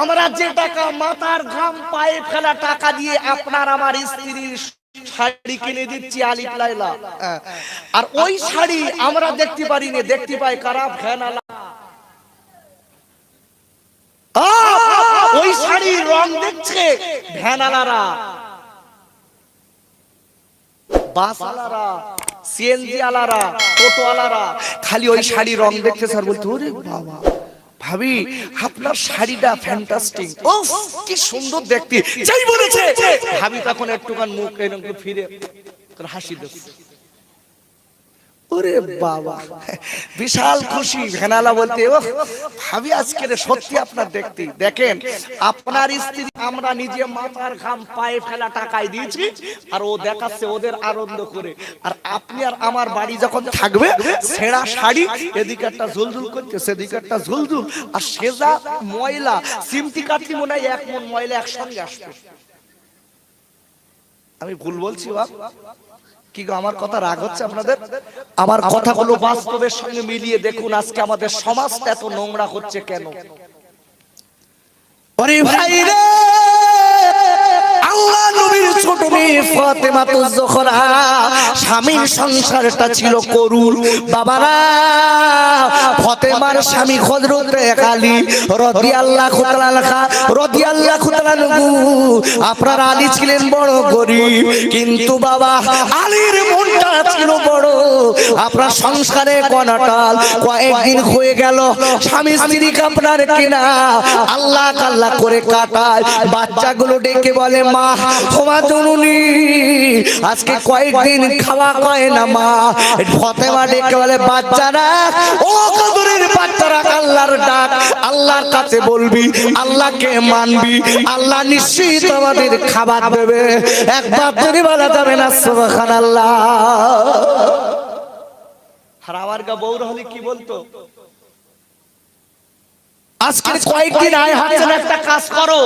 আমরা যে টাকা, মাথার ঘাম পায়ে ফেলা টাকা দিয়ে আপনার আমার স্ত্রীর শাড়ি কিনে দিচ্ছি আলিফ লাইলা, আর ওই শাড়ি আমরা দেখতে পারি না, দেখতে পাই কারা? ভ্যানালা। ওই শাড়ির রং দেখছে ভ্যানালারা, বাসওয়ালারা, সিএনজি আলারা, টোটোওয়ালারা, খালি ওই শাড়ি রং দেখতে স্যার বলতে, ওরে বাবা ভাবি আপনার শাড়িটা ফ্যান্টাস্টিক, ও কি সুন্দর দেখতে, যাই বলেছে ভাবি তখন একটুখান মুখ এরকম ফিরে হাসি দিচ্ছে, ওরে বাবা বিশাল খুশি। ভ্যানালা বলতে, ও ভাবি আজকে সত্যি আপনার দেখতে। দেখেন আপনার স্ত্রী আমরা নিজে মাথার ঘাম পায়ে ফেলা টাকায় দিয়েছি, আর ও দেখাচ্ছে ওদের আনন্দ করে, আর আপনি আর আমার বাড়ি যখন থাকবে ছেঁড়া শাড়ি, এদিকে একটা ঝুলঝুল করছে সেদিকে একটা ঝুলঝুল, আর সেজা ময়লা সিমটি কাঠি মনে হয় 1 মণ ময়লা একসঙ্গে আসবে। আমি ভুল বলছি বাপ? কি গো আমার কথা রাগ হচ্ছে আপনাদের? আমার কথাগুলো বাস্তবের সঙ্গে মিলিয়ে দেখুন আজকে আমাদের সমাজটা এত নোংরা হচ্ছে কেন? ওরে ভাই রে, আল্লাহ নবীর ছোট মেয়ে ফাতেমা জোহরা স্বামীর সংসারটা ছিল করুণ। বাবারা, ফাতেমার স্বামী হযরত আলী রাদিয়াল্লাহু তাআলা আনহু, আপনার আলী ছিলেন বড় গরীব, কিন্তু বাবা আলীর মনটা ছিল বড়। আপনার সংসারে কনাটাল কয়েকদিন হয়ে গেল, স্বামী স্ত্রীকে আপনার কিনা আল্লাহ আল্লাহ করে কাটায়, বাচ্চাগুলো ডেকে বলে, মা তোমা জননী আজকে কয়েকদিন খাওয়া কয় না মা। ফাতেমা ডেকে বলে, বাচ্চারা, ও কদরের বাচ্চারা, আল্লাহর ডাক, আল্লাহর কাছে বলবি, আল্লাহকে মানবি, আল্লাহ নিশ্চিত আমাদের খাবার দেবে। একবার যদি বলা যাবে না সুবহানাল্লাহ? আর আমার গা বউর হলে কি বলতো, আজকে কয়েকদিন আয় হাজার একটা কাজ করো,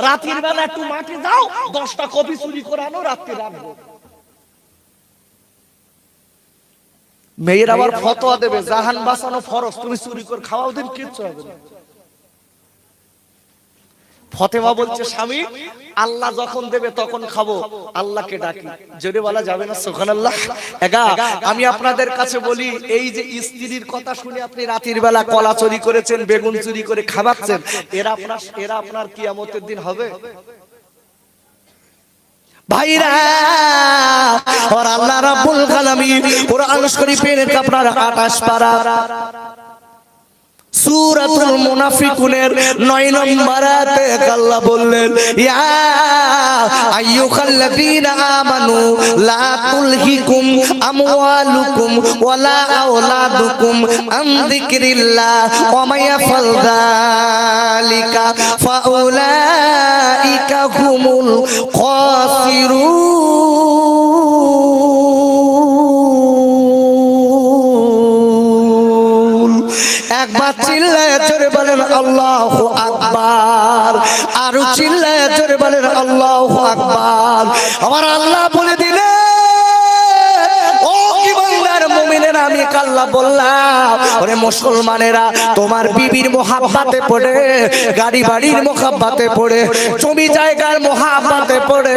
রাতের বেলা একটু মাঠে যাও, 10টা কপি চুরি করে আনো, রাতে রাখবো। মেয়ের আবার ফতোয়া দেবে, জাহান বাঁচানো ফরজ, তুমি চুরি করে খাওয়াও, দিন কিচ্ছু হবে না। ফাতেমা বলছে, স্বামী আল্লাহ যখন দেবে তখন খাবো, আল্লাহকে ডাকি। জোরে বলা যাবে না সুবহানাল্লাহ? আমি আপনাদের কাছে বলি, এই যে স্ত্রীর কথা শুনে আপনি রাতের বেলা কলা চুরি করেছেন, বেগুন চুরি করে খাওয়াচ্ছেন, এরা আপনার কিয়ামতের দিন হবে ভাইরা। আর আল্লাহ রাব্বুল আলামিন কোরআন শরীফের আপনার 28 পারা সূরাতুল মুনাফিকুনের 9 নম্বর আয়াতে আল্লাহ বললেন, ইয়া আইয়ুহাল্লাযীনা আমানু লা তুলহিকুম আমওয়ালুকুম ওয়ালা আওলাদুকুম আন যিকরিল্লাহ ওয়া মা ইয়াফআল যালিকা ফাউলাইকা হুমুল খাসিরুন। একবার চিল্লায়ে জোরে বলেন আল্লাহু আকবার, আর চিল্লায়ে জোরে বলেন আল্লাহু আকবার। আমার আল্লাহ বলে দিলে, ও ঈমানদার মুমিনেরা, আমি আল্লাহ বললাম, ওরে মুসলমানেরা, তোমার বিবির মোহাব্বতে পড়ে, গাড়ি বাড়ির মোহাব্বতে পড়ে, জমি জায়গার মোহাব্বতে পড়ে,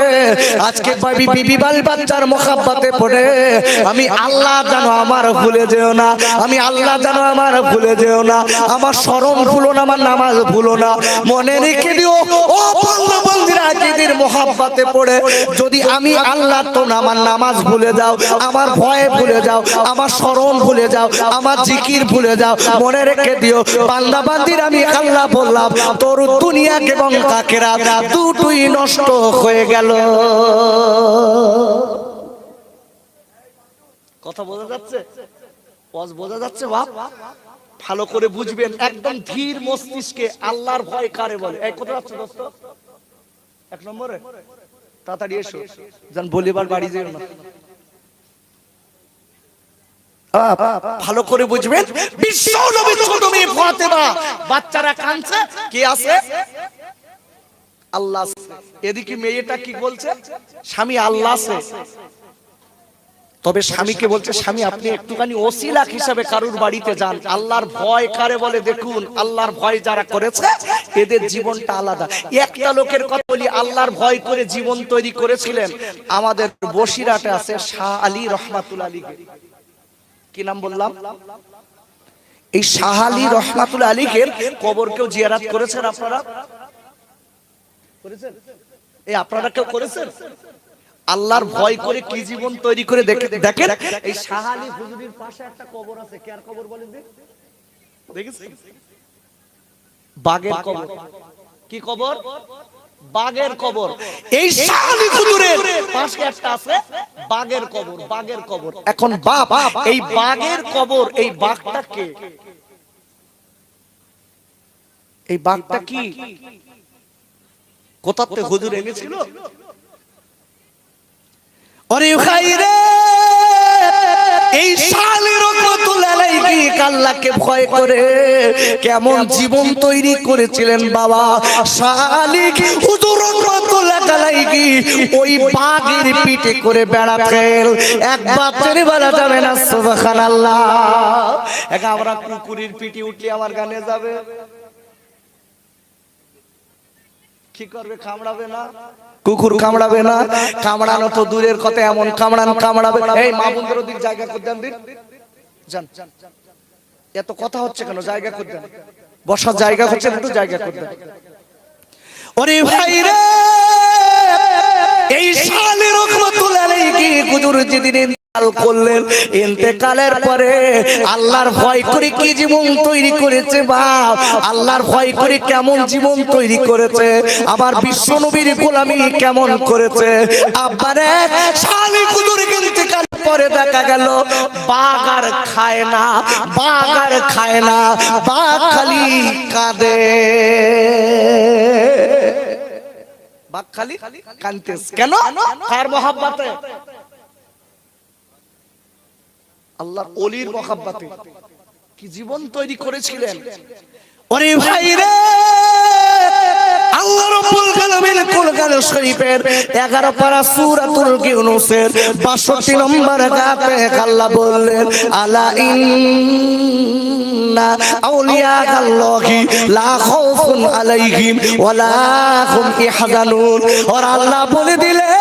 আজকে বিবি বাল বাচ্চার মোহাব্বতে পড়ে, আমি আল্লাহ জানো আমার ভুলে যেও না, আমি আল্লাহ জানো আমার ভুলে যেও না, আমার শরম ভুলো না, আমার নামাজ ভুলো না। মনে রেখে দিও, ও বান্দা বান্দীরা, আকিদের মোহাব্বতে পড়ে যদি আমি আল্লাহ তো আমার নামাজ ভুলে যাও, আমার ভয় ভুলে যাও, আমার শরম ভুলে যাও, আমার জিকির ভুলে যাও, মনে রেখে দিও বান্দা বান্দীর আমি আল্লাহ বললাম, তোর দুনিয়া এবং আখিরাত দুটোই নষ্ট হয়ে গেল। কথা বোঝা যাচ্ছে? বোঝা যাচ্ছে বাপ? ভালো করে বুঝবেন, একদম ধীর মস্তিষ্কে আল্লাহর ভয় কারে বলে। এই কথা যাচ্ছে দোস্ত, 1 নম্বরে তাড়াতাড়ি এসো, জান বলিবার বাড়ি যেও না। ভালো করে বুঝবেন, বিশ্ব নবীর ছোট মেয়ে ফাতেমা, বাচ্চারা কাঁদছে, কে আছে? আল্লাহ। এদিকে মেয়েটা কি বলছে? স্বামী আল্লাহ আছে। তবে স্বামীকে বলছে, স্বামী আপনি একটুখানি ওসিলা হিসাবে কারুর বাড়িতে যান। আল্লাহর ভয় কারে বলে দেখুন, আল্লাহর ভয় যারা করেছে এদের জীবনটা আলাদা। একটা লোকের কথা বলি, আল্লাহর ভয় করে জীবন তৈরি করেছিলেন। আমাদের বসিরহাটে আছে শাহ আলী রহমাতুল্লাহ আলী। কি নাম বললাম? এই শাহ আলী রহমাতুল্লাহ আলীর কবর কেউ জিয়ারত করেছেন? আপনারা করেছেন? এই আপনারা কেউ করেছেন? আল্লাহর ভয় করে কি জীবন তৈরি করে দেখেন। এই শাহ আলী হুজুরের পাশে একটা কবর আছে, কার কবর বলেন দেখেছেন? বাগের কবর। কি কবর? বাগের কবর। এই শাহ আলী হুজুরের পাশে একটা আছে বাগের কবর। বাগের কবর। এখন বাপ, এই বাগের কবর, এই বাগটা কে? এই বাগটা কি? কোথা থেকে হুজুর এনেছিল? আরে ভাই রে, এই শাহ আলী রহমাতুল্লাহ আলাইহি আল্লাহকে ভয় করে কেমন জীবন তৈরি করেছিলেন বাবা। শাহ আলী হুজুর রহমাতুল্লাহ আলাইহি ওই বাঘের পিঠে করে বেড়াতেন। একবার চলে বলা যাবে না সুবহানাল্লাহ। একা আমরা কুকুরের পিঠে উঠলে আমার গানে যাবে, কি করবে? কামড়াবে না? কুকুর কামড়াবে না? কামড়ানো তো দূরের কথা, এমন কামড়াবে। এই মা বোনদের ওদিক জায়গা করে দেন, যান। এত কথা হচ্ছে কেন? জায়গা করে দেন, বসার জায়গা হচ্ছে, একটু জায়গা করে দেন। ওরে ভাই রে, এই শাহ আলী রহমাতুল্লাহ আলাইহি হুজুর যেদিন করলেন, ইন্তেকালের পরে আল্লাহর ভয় করে কি জীবন তৈরি করেছে বাপ। আল্লাহর ভয় করে কেমন জীবন তৈরি করেছে, আবার বিশ্ব নবীর গোলামি কেমন করেছে। আব্বারে শাহ আলী হুজুর ইন্তেকাল পরে দেখা গেল বাঘ আর খায় না, বাঘ আর খায় না, বাঘ খালি কাঁদে। বাঘ খালি কাঁদতেছে কেন? কার মহব্বতে? আল্লাহর ওলির মহব্বতে। কি জীবন তৈরি করেছিলেন। ওরে ভাই রে, আল্লাহ রাব্বুল আলামিন কোরআন শরীফের 11 পারা সূরাতুল ইউনূসের 62 নম্বর আয়াতে আল্লাহ বললেন, আলা ইন্না আউলিয়া আল্লাহি লা খাউফুন আলাইহিম ওয়া লা হুম ইয়াহজানুন। আর আল্লাহ বলে দিলেন,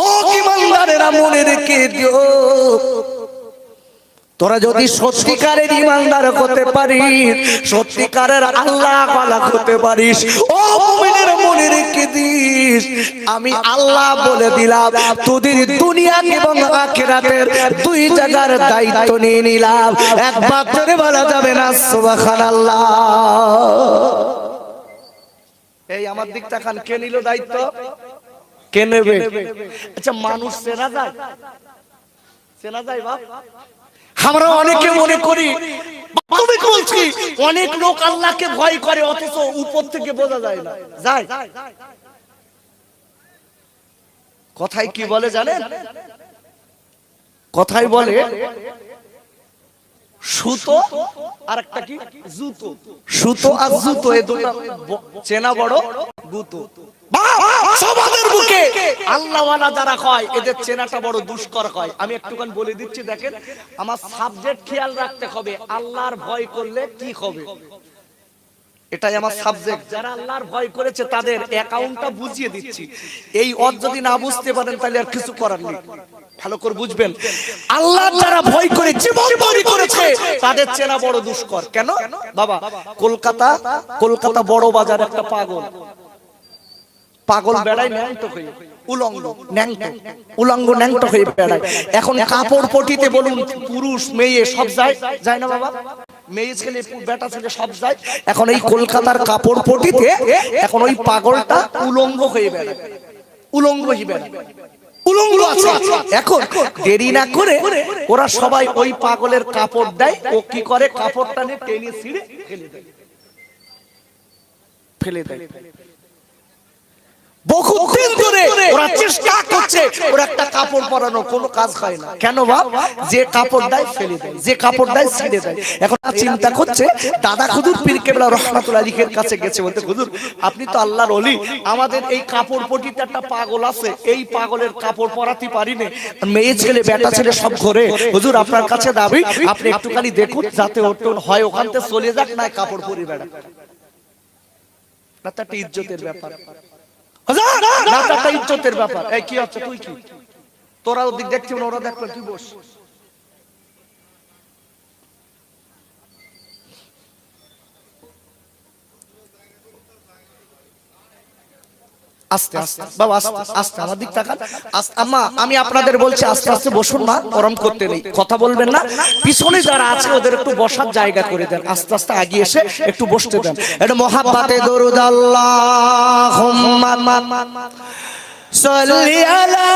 ও ঈমানদারেরা মনে রেখে দিও, তোরা যদি সত্যিকারের ঈমানদার হতে পারিস, সত্যিকারের আল্লাহ ওয়ালা হতে পারিস, ও মুমিনের মনে রেখে দিস, আমি আল্লাহ বলে দিলাম তোদের দুনিয়া এবং আখিরাতের দুই জায়গার দায়িত্ব নিয়ে নিলাম। একবার ধরে বলা যাবে না সুবহানাল্লাহ। এই আমার দিক তাকান, কে নিল দায়িত্ব? কে নেবে? আচ্ছা, মানুষ চেনা যায়? চেনা যায় বাপ? আমরা অনেকে মনে করি, তুমি বলছি, অনেক লোক আল্লাহকে ভয় করে অথচ উপর থেকে বোঝা যায় না। যায়? কথায় কি বলে জানেন? কথায় বলে সুতো আর একটা কি জুতো। সুতো আর জুতো, এই দুটো চেনা বড় গুতো। সমাজের বুকে আল্লাহওয়ালা যারা হয় এদের চেনাটা বড় দুষ্কর হয়। আমি একটুখানি বলে দিচ্ছি, দেখেন আমার সাবজেক্ট খেয়াল রাখতে হবে, আল্লাহর ভয় করলে কি হবে, এটাই আমার সাবজেক্ট। যারা আল্লাহর ভয় করেছে তাদের অ্যাকাউন্টটা বুঝিয়ে দিচ্ছি। এই অর্থ যদি না বুঝতে পারেন তাহলে আর কিছু করার নেই। ভালো করে বুঝবেন, আল্লাহ যারা ভয় করে জীবন তৈরি করেছে তাদের চেনা বড় দুষ্কর। কেন বাবা? কলকাতা বড় বাজার একটা পাগল বেড়ায় ন্যাংটো হয়ে, উলঙ্গ ন্যাংটো হয়ে বেড়ায়। এখন কাপড় পটিতে বলুন, পুরুষ মেয়ে সব যায় না বাবা? মেয়ে ছেলে বেটা ছেলে সব যায়। এখন এই কলকাতার কাপড় পটিতে এখন ওই পাগলটা উলঙ্গ হয়ে বেড়ায়, উলঙ্গ হয়ে বেড়ায়, উলঙ্গ আছে। এখন দেরি না করে ওরা সবাই ওই পাগলের কাপড় দেয়। ও কি করে? কাপড়টা নিয়ে টেনে ছিঁড়ে ফেলে দেয়। বহুদিন করে ওরা চেষ্টা করছে ওর একটা কাপড় পরানো, কোনো কাজ হয় না। কেন বাপ? যে কাপড় দেয় ফেলে দেয়, যে কাপড় দেয় ছেড়ে দেয়। এখন চিন্তা করছে দাদা হুজুর পীর কেবলা রহমাতুল্লাহ আলাইহির কাছে গেছে, বলতে হুজুর আপনি তো আল্লাহর ওলি, আমাদের এই কাপড় পটিতে একটা পাগল আছে, এই পাগলের কাপড় পরাতে পারি না, মেয়ে ছেলে বেটা ছেলে সব ঘরে, হুজুর আপনার কাছে দাবি আপনি একটুখানি দেখুন যাতে ওর হয় ওখান থেকে চলে যাক, না কাপড় পরে বেড়া। না তো একটা ইজ্জতের ব্যাপার, না তো একটা ইজ্জতের ব্যাপার। এই কি হচ্ছে, তুই কি তোরা ওদিক দেখছিস না, ওরা দেখবে, তুই বস। আস্তে আস্তে বাবা, আস্তে আস্তে আমার দিক তাকান। আস্তে আম্মা, আমি আপনাদের বলছি আস্তে আস্তে বসুন, মা গরম করতে নেই, কথা বলবেন না। পিছনে যারা আছে ওদের একটু বসার জায়গা করে দেন, আস্তে আস্তে আগিয়ে এসে একটু বসতে দেন। এটা মহাব্বতে দরুদ আল্লাহুম্মা সাল্লি আলা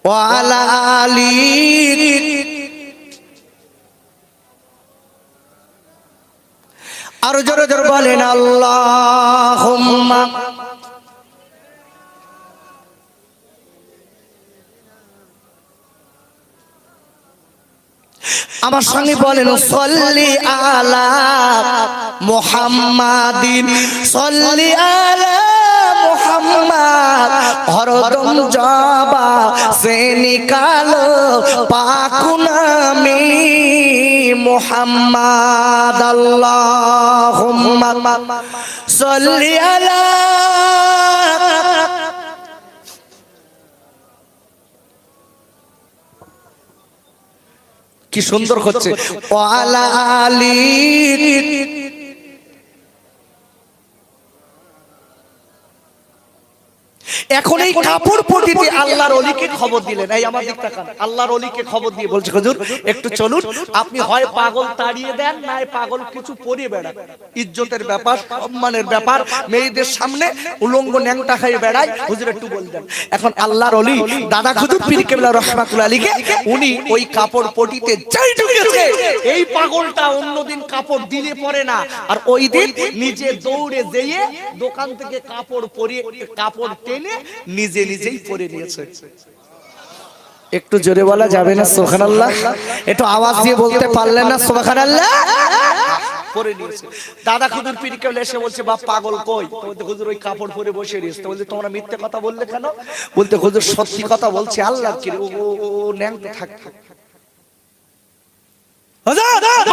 ওয়া আলা আলি। আর জোরে জোরে বলেন আল্লাহুম্মা। আমার সঙ্গে বলেন সাল্লি আলা মুহাম্মাদিন, সাল্লি আলা মুহাম্মাদ। হরদম জবা সে নিকালো পাক নামে মুহাম্মাদ। আল্লাহুম্মা সাল্লি আলা। কি সুন্দর হচ্ছে, ওয়ালা আলী। এখন এই কাপড় পটিতে আল্লাহর ওলিকে খবর দিলেন। এই আমার দিক তাকান, আল্লাহর ওলিকে খবর দিয়ে বলছে হুজুর একটু চলুন, আপনি হয় পাগল তাড়িয়ে দেন, না পাগল কিছু পরিয়ে বেড়ান। ইজ্জতের ব্যাপার, সম্মানের ব্যাপার, মেয়েদের সামনে উলঙ্গ ন্যাংটা খাইয়ে বেড়ায়, হুজুর একটু বলতেন। এখন আল্লাহর ওলি দাদা হুজুর পীর কেবলা রহমাতুল্লাহ আলাইহি উনি ওই কাপড় পটিতে যাই ঢুকেছে, এই পাগলটা অন্যদিন কাপড় দিলে পরে না, আর ওই দিন নিজে দৌড়ে যেয়ে দোকান থেকে কাপড় পরিয়ে কাপড় টেনে নিজে নিজেই পরে নিয়েছে। একটু জোরে বলা যাবে না সুবহানাল্লাহ? একটু আওয়াজ দিয়ে বলতে পারলেন না সুবহানাল্লাহ? পরে নিয়েছে। দাদা হুজুর পীর কেবলা এসে বলছে বাপ পাগল কই? বলতে হুজুর ওই কাপড় পরে বসে রয়েছে। বলতে তোমরা মিথ্যে কথা বললে কেন? বলতে হুজুর সত্যি কথা বলছি, আল্লাহ কি ও ন্যাংটা থাকতো।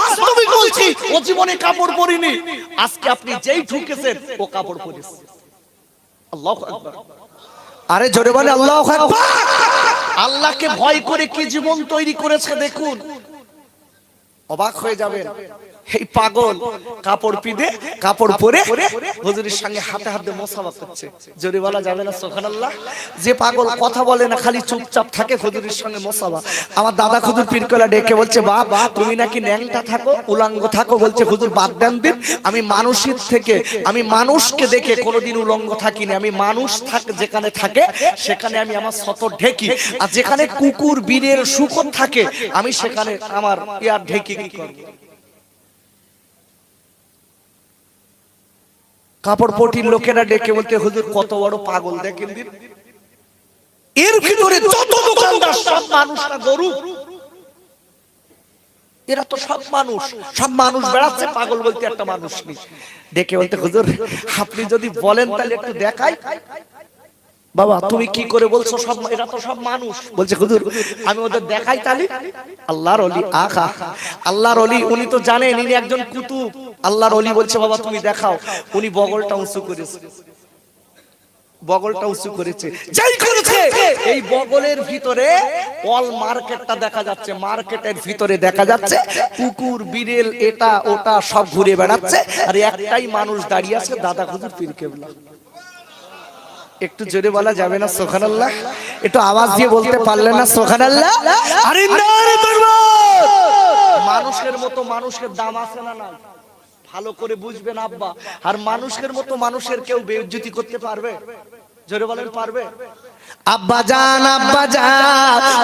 বাস্তবিক বলছি ও জীবনে কাপড় পরিনি, আজকে আপনি যেই ঢুকেছেন ও কাপড় পরেছে। আল্লাহু আকবার। আরে জোরে বলে আল্লাহু আকবার। আল্লাহকে ভয় করে কি জীবন তৈরি করেছে দেখুন, অবাক হয়ে যাবেন। এই পাগল কাপড় পিঁধে কাপড় পরে হুজুরের সঙ্গে হাতে হাতে মুসাফা করছে। জোরে বলা যাবে না সুবহানাল্লাহ? যে পাগল কথা বলে না, খালি চুপচাপ থাকে, হুজুরের সঙ্গে মুসাফা। আমার দাদা হুজুর পীর কেবলা ডেকে বলছে বাবা তুমি নাকি ন্যাংটা থাকো, উলঙ্গ থাকো। বলছে হুজুর বাদ দেন দিন, আমি মানুষের থেকে, আমি মানুষকে দেখে কোনোদিন উলঙ্গ থাকিনি। আমি মানুষ যেখানে থাকে সেখানে আমি আমার সতর ঢেকি, আর যেখানে কুকুর বিড়ের শুকর থাকে আমি সেখানে আমার ইয়ার ঢেকি কি করব। কাপড় পটির লোকেরা ডেকে বলতে হুজুর কত বড় পাগল দেখেন দিন, এর ভিতরে যত দোকানদার সব মানুষ না গরু, এরা তো সব মানুষ, সব মানুষ বেড়াচ্ছে, পাগল বলতে একটা মানুষ নেই। ডেকে বলতে হুজুর আপনি যদি বলেন তাহলে একটু দেখাই। বাবা তুমি কি করে বলছো সব, এরা তো সব মানুষ। বলছে হুজুর আমি ওদের দেখাই তাহলে। আল্লাহর ওলি আখা, আল্লাহর ওলি উনি তো জানেন ইনি একজন কুতুব। আল্লাহর ওলি বলছে বাবা তুমি দেখাও। উনি বগলটা উঁচু করেছে, বগলটা উঁচু করেছে, যাই করেছে এই বগলের ভিতরে অল মার্কেটটা দেখা যাচ্ছে, মার্কেটের ভিতরে দেখা যাচ্ছে কুকুর বিড়েল এটা ওটা সব ঘুরে বেড়াচ্ছে, আর একটাই মানুষ দাঁড়িয়ে আছে, দাদা হুজুর পীর কেবলা। একটু জোরে বলা যাবে না সুবহানাল্লাহ? একটু আওয়াজ দিয়ে বলতে পারলেন না সুবহানাল্লাহ? আরে নারে তাকবীর। মানুষের মতো মানুষের দাম আছে না? না, ভালো করে বুঝবেন আব্বা। আর মানুষের মতো মানুষের কেউ বেইজ্জতি করতে পারবে? জোরে বলেন পারবে? আব্বা জান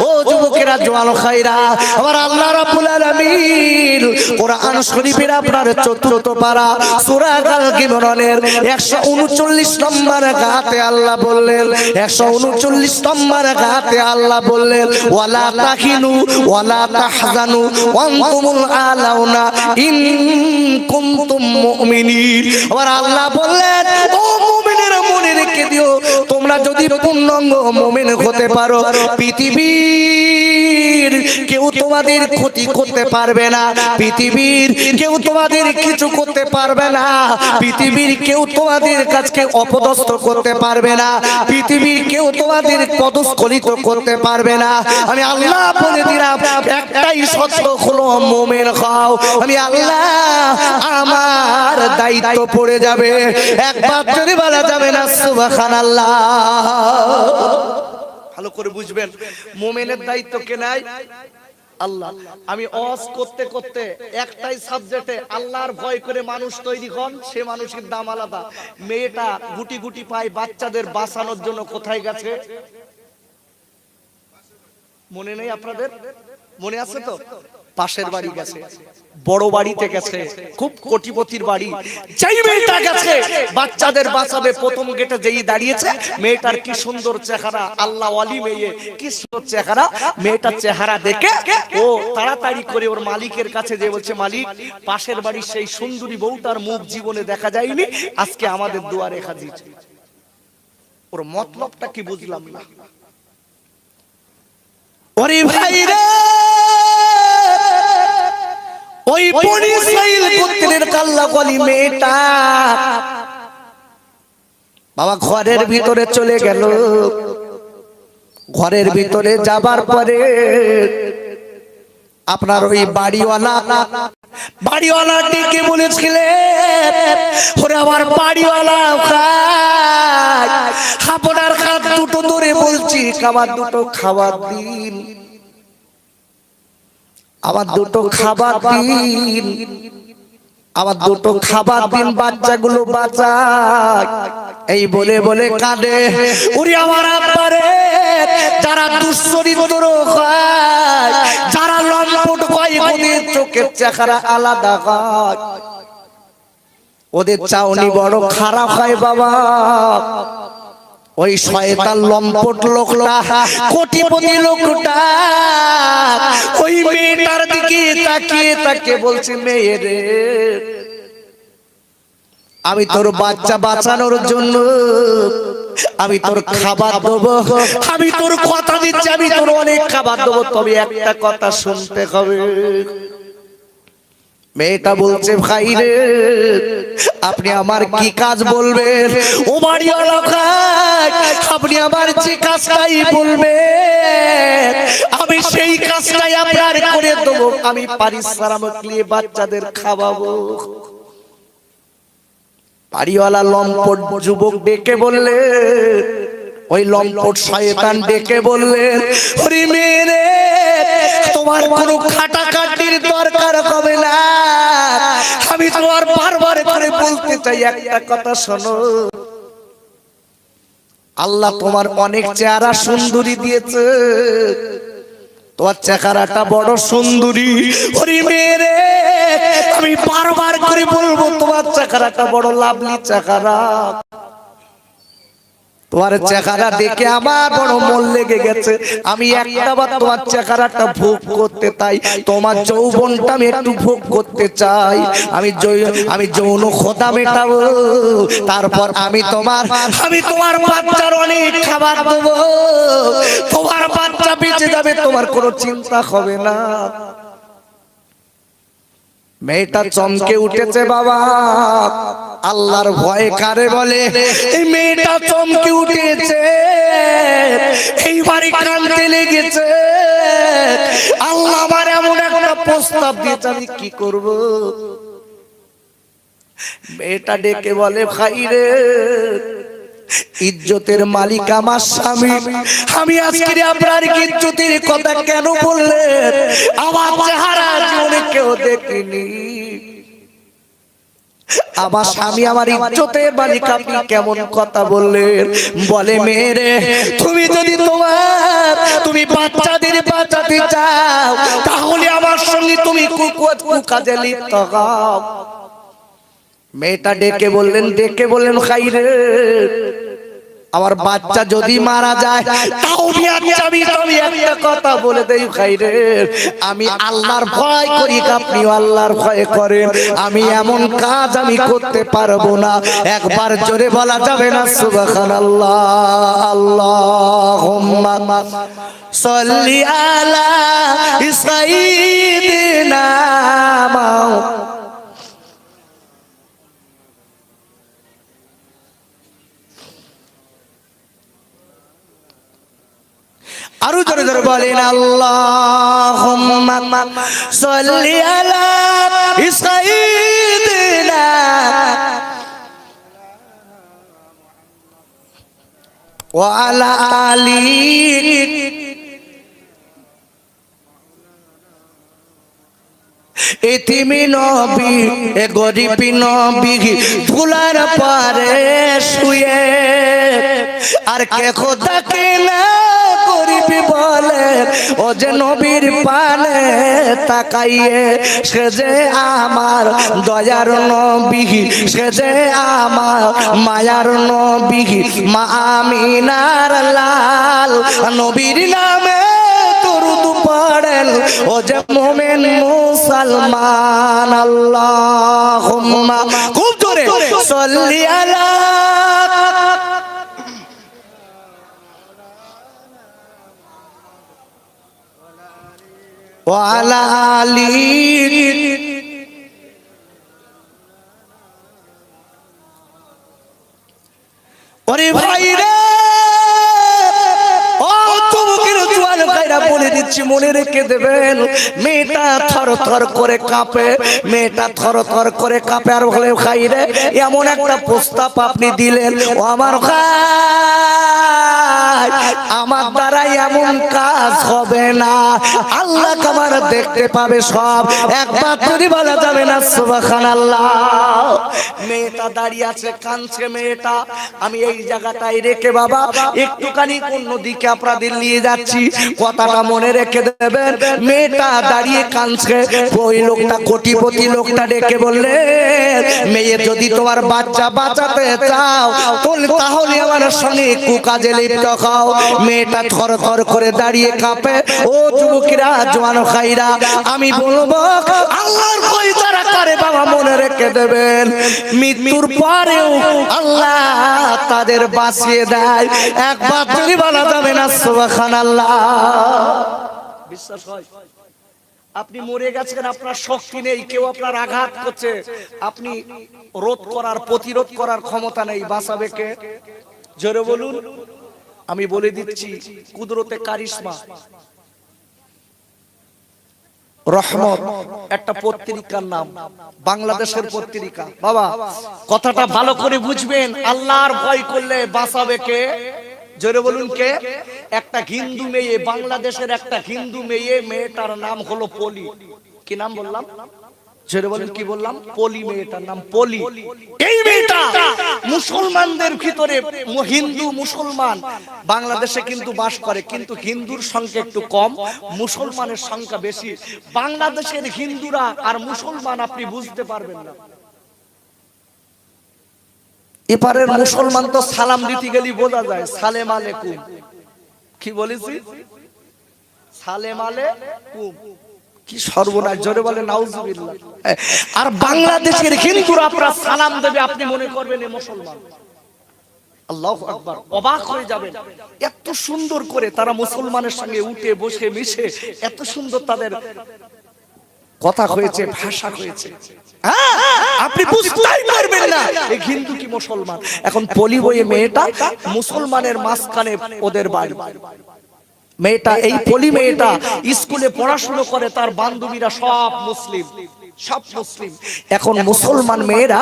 ও যুবকেরা জওয়ান খাইরা আমার আল্লাহ রাব্বুল আলামিন কোরআন শরীফের আপনার চতুর্থ পারা সূরা আল ইমরানের 139 নম্বর আয়াতে আল্লাহ বললেন 139 নম্বর আয়াতে আল্লাহ বললেন ওয়ালা তাহিনু ওয়ালা তাহজানু ওয়া আনতুমুল আলাউনা ইন কুনতুম মুমিনিন। আমার আল্লাহ বললেন ও মুমিনেরা মনে রেখে দিও তোমরা যদি পূর্ণাঙ্গ মুমিন হতে পারো পৃথিবীর কেউ তোমাদের ক্ষতি করতে পারবে না, পৃথিবীর কেউ তোমাদের কিছু করতে পারবে না, পৃথিবীর কেউ তোমাদের কাছে অপদস্থ করতে পারবে না, পৃথিবীর কেউ তোমাদের পদস্খলিত করতে পারবে না। আমি আল্লাহ বলে দিলাম একটাই সত্য হলো মুমিন হও। আমি আল্লাহ আমার দায়িত্ব পড়ে যাবে, একবার যদি বলা যাবে না সুবহানাল্লাহ। ভালো করে বুঝবেন মুমিনের দায়িত্ব কে নাই? আল্লাহ। আমি ওয়াজ করতে করতে একটাই সাবজেক্টে আল্লাহর ভয় করে মানুষ তৈরি হন, সে মানুষের দাম আলাদা। মেয়েটা গুটি গুটি পায় বাচ্চাদের বাঁচানোর জন্য কোথায় গেছে মনে নেই আপনাদের? মনে আছে তো? পাশের বাড়ি গেছে, বড় বাড়িতে গেছে, খুব কোটিপতির বাড়ি। যেই মেয়েটা গেছে বাচ্চাদের বাঁচাবে, প্রথম গেটে যেই দাঁড়িয়েছে মেয়েটার কি সুন্দর চেহারা, আল্লাহ ওয়ালি মেয়ে, কি সুন্দর চেহারা। মেয়েটার চেহারা দেখে ও তাড়াতাড়ি করে ওর মালিকের কাছে যে বলছে মালিক পাশের বাড়ির সেই সুন্দরী বউটার মুখ জীবনে দেখা যায়নি, আজকে আমাদের দুয়ারে হাজির। ওর মতলবটা কি বুঝলাম না। ওরে ভাই রে, ওই বনি ইসরাইল গোত্রের কাল্লাকলি মেয়েটা বাবা ঘরের ভিতরে চলে গেল। ঘরের ভিতরে যাবার পরে আপনার ওই বাড়িওয়ালা ডেকে বলেছিলেন ওরে আমার বাড়িওয়ালা আপনার হাত দুটো ধরে বলছি আমার দুটো খাবার দিন, আমার দুটো খাবার দিন, আমার দুটো খাবার দিন, বাচ্চাগুলো বাঁচায়। এই বলে বলে কাঁদে। ওরে আমার আব্বারে, যারা দুশ্চরিত্র হয়, যারা লম্পট হয়, ওদের চোখের চেহারা আলাদা হয়, ওদের চাউনি বড় খারাপ হয় বাবা। ওই শয়তান লম্পট লোকটা, কোটিপতি লোকটা ওই মেয়েটার দিকে তাকিয়ে তাকে বলছে মেয়ে রে, আমি তোর বাচ্চা বাঁচানোর জন্য আমি তোর খাবার দেবো, আমি তোর কথা দিচ্ছি আমি তোর অনেক খাবার দেবো, তবে একটা কথা শুনতে হবে। মেয়েটা বলছে ভাই রে আপনি আমার কি কাজ বলবেন? ও বাড়িওয়ালা ভাই আপনি আমার যে কাজটাই বলবেন আমি সেই কাজটাই আপনার করে দেবো, আমি পারিশ্রমিক নিয়ে বাচ্চাদের খাওয়াবো। বাড়িওয়ালা লম্পট যুবক ডেকে বললে, ওই লম্পট শয়তান ডেকে বললেন ওরে মেয়ে রে তোমার কোনো খাটাখাটির দরকার হবে না, আমি তোমার বারবার করে বলতে চাই একটা কথা শোনো। আল্লাহ তোমার অনেক চেহারা সুন্দরী দিয়েছে, তোমার চেহারাটা বড় সুন্দরী। ওরে মেয়ে রে আমি বারবার করে বলবো তোমার চেহারাটা বড় লাভলি চেহারা, তোমার চেহারা দেখে আমার বড় মন লেগে গেছে, আমি একটাবার তোমার চেহারাটা ভোগ করতে চাই, তোমার যৌবনটা আমি একটু ভোগ করতে চাই, আমি যৌন খোদা মেটাবো, তারপর আমি তোমার বাচ্চার অনেক খাবার দেবো, তোমার বাচ্চা বেঁচে যাবে, তোমার কোনো চিন্তা হবে না। মেয়েটা চমকে উঠেছে বাবা, আল্লাহর ভয় কারে বলে? এই মেয়েটা চমকে উঠেছে, এইবারে কাঁদতে লেগেছে, আল্লাহ আমার এমন একটা প্রস্তাব দিয়েছে আমি কি করব? মেয়েটা ডেকে বলে ভাই রে ইজ্জতের মালিক আমার স্বামী, আমি আজকে আপনার ইজ্জতের কথা কেন বললেন? আমার চেহারা জীবনে কেউ দেখেনি, আমার স্বামী আমার ইজ্জতের মালিক, আপনি কেমন কথা বললেন? বলে মেরে, তুমি যদি তুমি বাচ্চাদের বাঁচাতে চাও তাহলে আমার সঙ্গে তুমি কুকাজে লিপ্ত হও। মেয়েটা ডেকে বললেন খাইরে, আমার বাচ্চা যদি মারা যায় তাও আমি একটা কথা বলে দেই খাইরে, আমি আল্লাহর ভয় করি, আপনিও আল্লাহর ভয় করেন, আমি এমন কাজ আমি করতে পারবো না। একবার জোরে বলা যাবে না সুবহানাল্লাহ? আল্লাহুম্মা সাল্লি আলা সাইয়্যিদিনা আরো জোরে জোরে বলেন আল্লাহুম্মা সাল্লি আলা সাইয়্যিদিনা ওয়া আলা আলি এতিমি নবী এ গরিব নবী ধুলার পারে শুয়ে, আর কে খোদাকে না গরিব বলে, ও যে নবীর পানে তাকাইয়ে, সে যে আমার দয়ার নবী, সে যে আমার মায়ার নবী, মা আমিনার লাল, নবীর নামে দরুদ পড়েন ও যে মুমিন মুসলমান। আল্লাহুম্মা খুব জোরে সাল্লি আলা ওয়া আলা আলি। ওরে ভাইরা, বলে দিচ্ছি মনে রেখে দেবেন, মেয়েটা থর থর করে কাঁপে, মেয়েটা থর থর করে কাঁপে। আর বলে খাইরে, এমন একটা প্রস্তাব আপনি দিলেন, ও আমার ভাই, আমার দ্বারা এমন কাজ হবে না, আল্লাহ আমার দেখতে পাবে সব। একবার যদি বলা যাবে না সুবহানাল্লাহ? মেয়েটা দাঁড়িয়ে আছে, কাঁদছে মেয়েটা। আমি এই জায়গাটায় রেখে বাবা একটুখানি অন্যদিকে আপনাদের নিয়ে যাচ্ছি, কথাটা মনে রেখে দেবেন। মেয়েটা দাঁড়িয়ে কাঁদছে, ওই লোকটা কোটিপতি লোকটা ডেকে বললে, মেয়ে যদি তোমার বাচ্চা বাঁচাতে চাও তাহলে আমার সঙ্গে কুকাজে লিপ্ত হও। মেয়েটা থর থর করে দাঁড়িয়ে কাঁপে। ও যুবকেরা, জওয়ান ভাইরা, আমি বলবো আল্লাহর ভয় যারা করে বাবা মনে রেখে দেবেন, মৃত্যুর পরেও আল্লাহ তাদের বাঁচিয়ে দেয়। একবার তুমি বলা যাবে না সুবহানাল্লাহ? বিশ্বাস হয়? আপনি মরে গেছেন, আপনার শক্তি নেই, কেউ আপনার আঘাত করছে, আপনি রোধ করার প্রতিরোধ করার ক্ষমতা নেই, বাঁচাবে কে? জোরে বলুন। আমি বলে দিচ্ছি, কুদরতে কারিশমা রহমত একটা পত্রিকার নাম, বাংলাদেশের পত্রিকা। বাবা কথাটা ভালো করে বুঝবেন, আল্লাহর ভয় করলে বাঁচাবে কে? জোরে বলুন কে? একটা হিন্দু মেয়ে, বাংলাদেশের একটা হিন্দু মেয়ে, মেয়েটার নাম হলো পলি। কি নাম বললাম? জোরে বলুন কি বললাম? পলি, মেয়েটার নাম পলি। এই মেয়েটা মুসলমানদের ভিতরে, হিন্দু মুসলমান বাংলাদেশে কিন্তু বাস করে, কিন্তু হিন্দুর সংখ্যা একটু কম, মুসলমানের সংখ্যা বেশি। বাংলাদেশের হিন্দুরা আর মুসলমান আপনি বুঝতে পারবেন না। এপারের মুসলমান তো সালাম দিতে গেলে বোঝা যায়, সালেম আলাইকুম। কি বলেছি? সালেম আলাইকুম। কি সর্বনাশ! জোরে বলে নাউজুবিল্লাহ। আর বাংলাদেশের হিন্দুরা আপনার সালাম দেবে, আপনি মনে করবেন এ মুসলমান। আল্লাহু আকবার! অবাক হয়ে যাবেন, এত সুন্দর করে তারা মুসলমানের সঙ্গে উঠে বসে মিশে, এত সুন্দর তাদের কথা হয়েছে, ভাষা হয়েছে, আপনি বুঝতেই পারবেন না এই হিন্দু কি মুসলমান। এখন পলি বইয়ে মেয়েটা মুসলমানের মাঝখানে ওদের বাড়ি। মেয়েটা, এই পলি মেয়েটা স্কুলে পড়াশোনা করে, তার বান্ধবীরা সব মুসলিম, সব মুসলিম। এখন মুসলমান মেয়েরা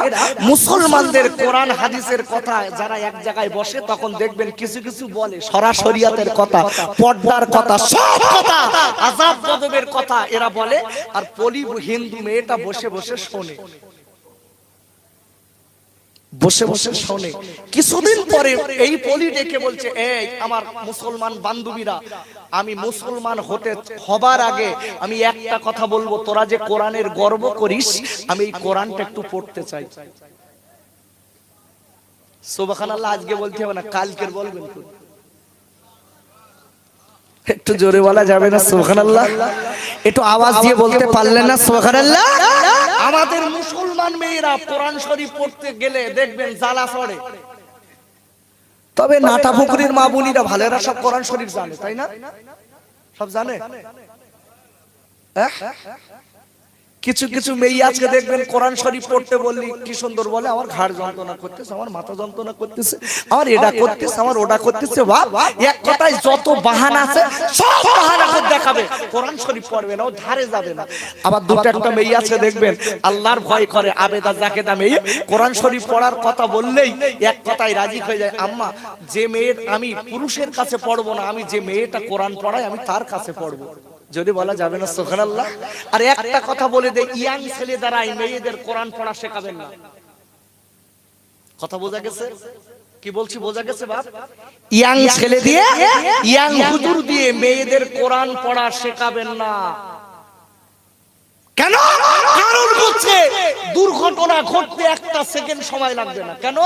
মুসলমানদের কোরআন হাদিসের কথা, যারা এক জায়গায় বসে তখন দেখবেন কিছু কিছু বলে, সরাসরিয়াতের কথা, পর্দার কথা, সব কথা, আযাব গজবের কথা এরা বলে। আর পলি হিন্দু মেয়েটা বসে বসে শোনে। বসে বসে শোনে। কিছুদিন পরে এই পলি ডেকে বলছে, এই আমার মুসলমান বান্ধবীরা, আমি মুসলমান হবার আগে আমি একটা কথা বলবো, তোরা যে কোরআনের গর্ব করিস, আমি এই কোরআনটা একটু পড়তে চাই। সুবহানাল্লাহ। আজকে বলতে হবে না, কালকের বলবেন। একটু জোরে বলা যাবে না সুবহানাল্লাহ? একটু আওয়াজ দিয়ে বলতে পারলেন না সুবহানাল্লাহ? আমাদের মুসলমান মেয়েরা কোরআন শরীফ পড়তে গেলে দেখবেন জ্বালা পড়ে। তবে নাটা পুকুরের মা বোনিরা ভালেরা সব কোরআন শরীফ জানে, তাই না? সব জানে। কিছু কিছু মেয়ে আজকে দেখবেন কোরআন শরীফ পড়তে বললি কি সুন্দর বলে, আমার ঘাড় যন্ত্রণা করতেছে, আমার মাথা যন্ত্রণা করতেছে, আমার এটা করতেছে, আমার ওটা করতেছে। বাপ, এক কথায় যত বাহানা আছে সব বাহানা করে দেখাবে, কোরআন শরীফ পড়বে না, ও ধারে যাবে না। আবার দুটো একটা মেয়ে আছে দেখবেন আল্লাহর ভয় করে, আবেদা জাকেদা মেয়ে, কোরআন শরীফ পড়ার কথা বললেই এক কথায় রাজি হয়ে যায়। আম্মা, যে মেয়ের আমি পুরুষের কাছে পড়বো না, আমি যে মেয়েটা কোরআন পড়ায় আমি তার কাছে পড়বো। যদি বলা যাবে না সুবহানাল্লাহ? আর একটা কথা বলে দেই, ইয়াং ছেলে দ্বারাই মেয়েদের কোরআন পড়া শেখাবেন না। কথা বোঝা গেছে? কি বলছি বোঝা গেছে বাপ? ইয়াং ছেলে দিয়ে, ইয়াং হুজুর দিয়ে মেয়েদের কোরআন পড়া শেখাবেন না। কেন? কারণ হচ্ছে দুর্ঘটনা ঘটতে একটা সেকেন্ড সময় লাগবে না। কেন?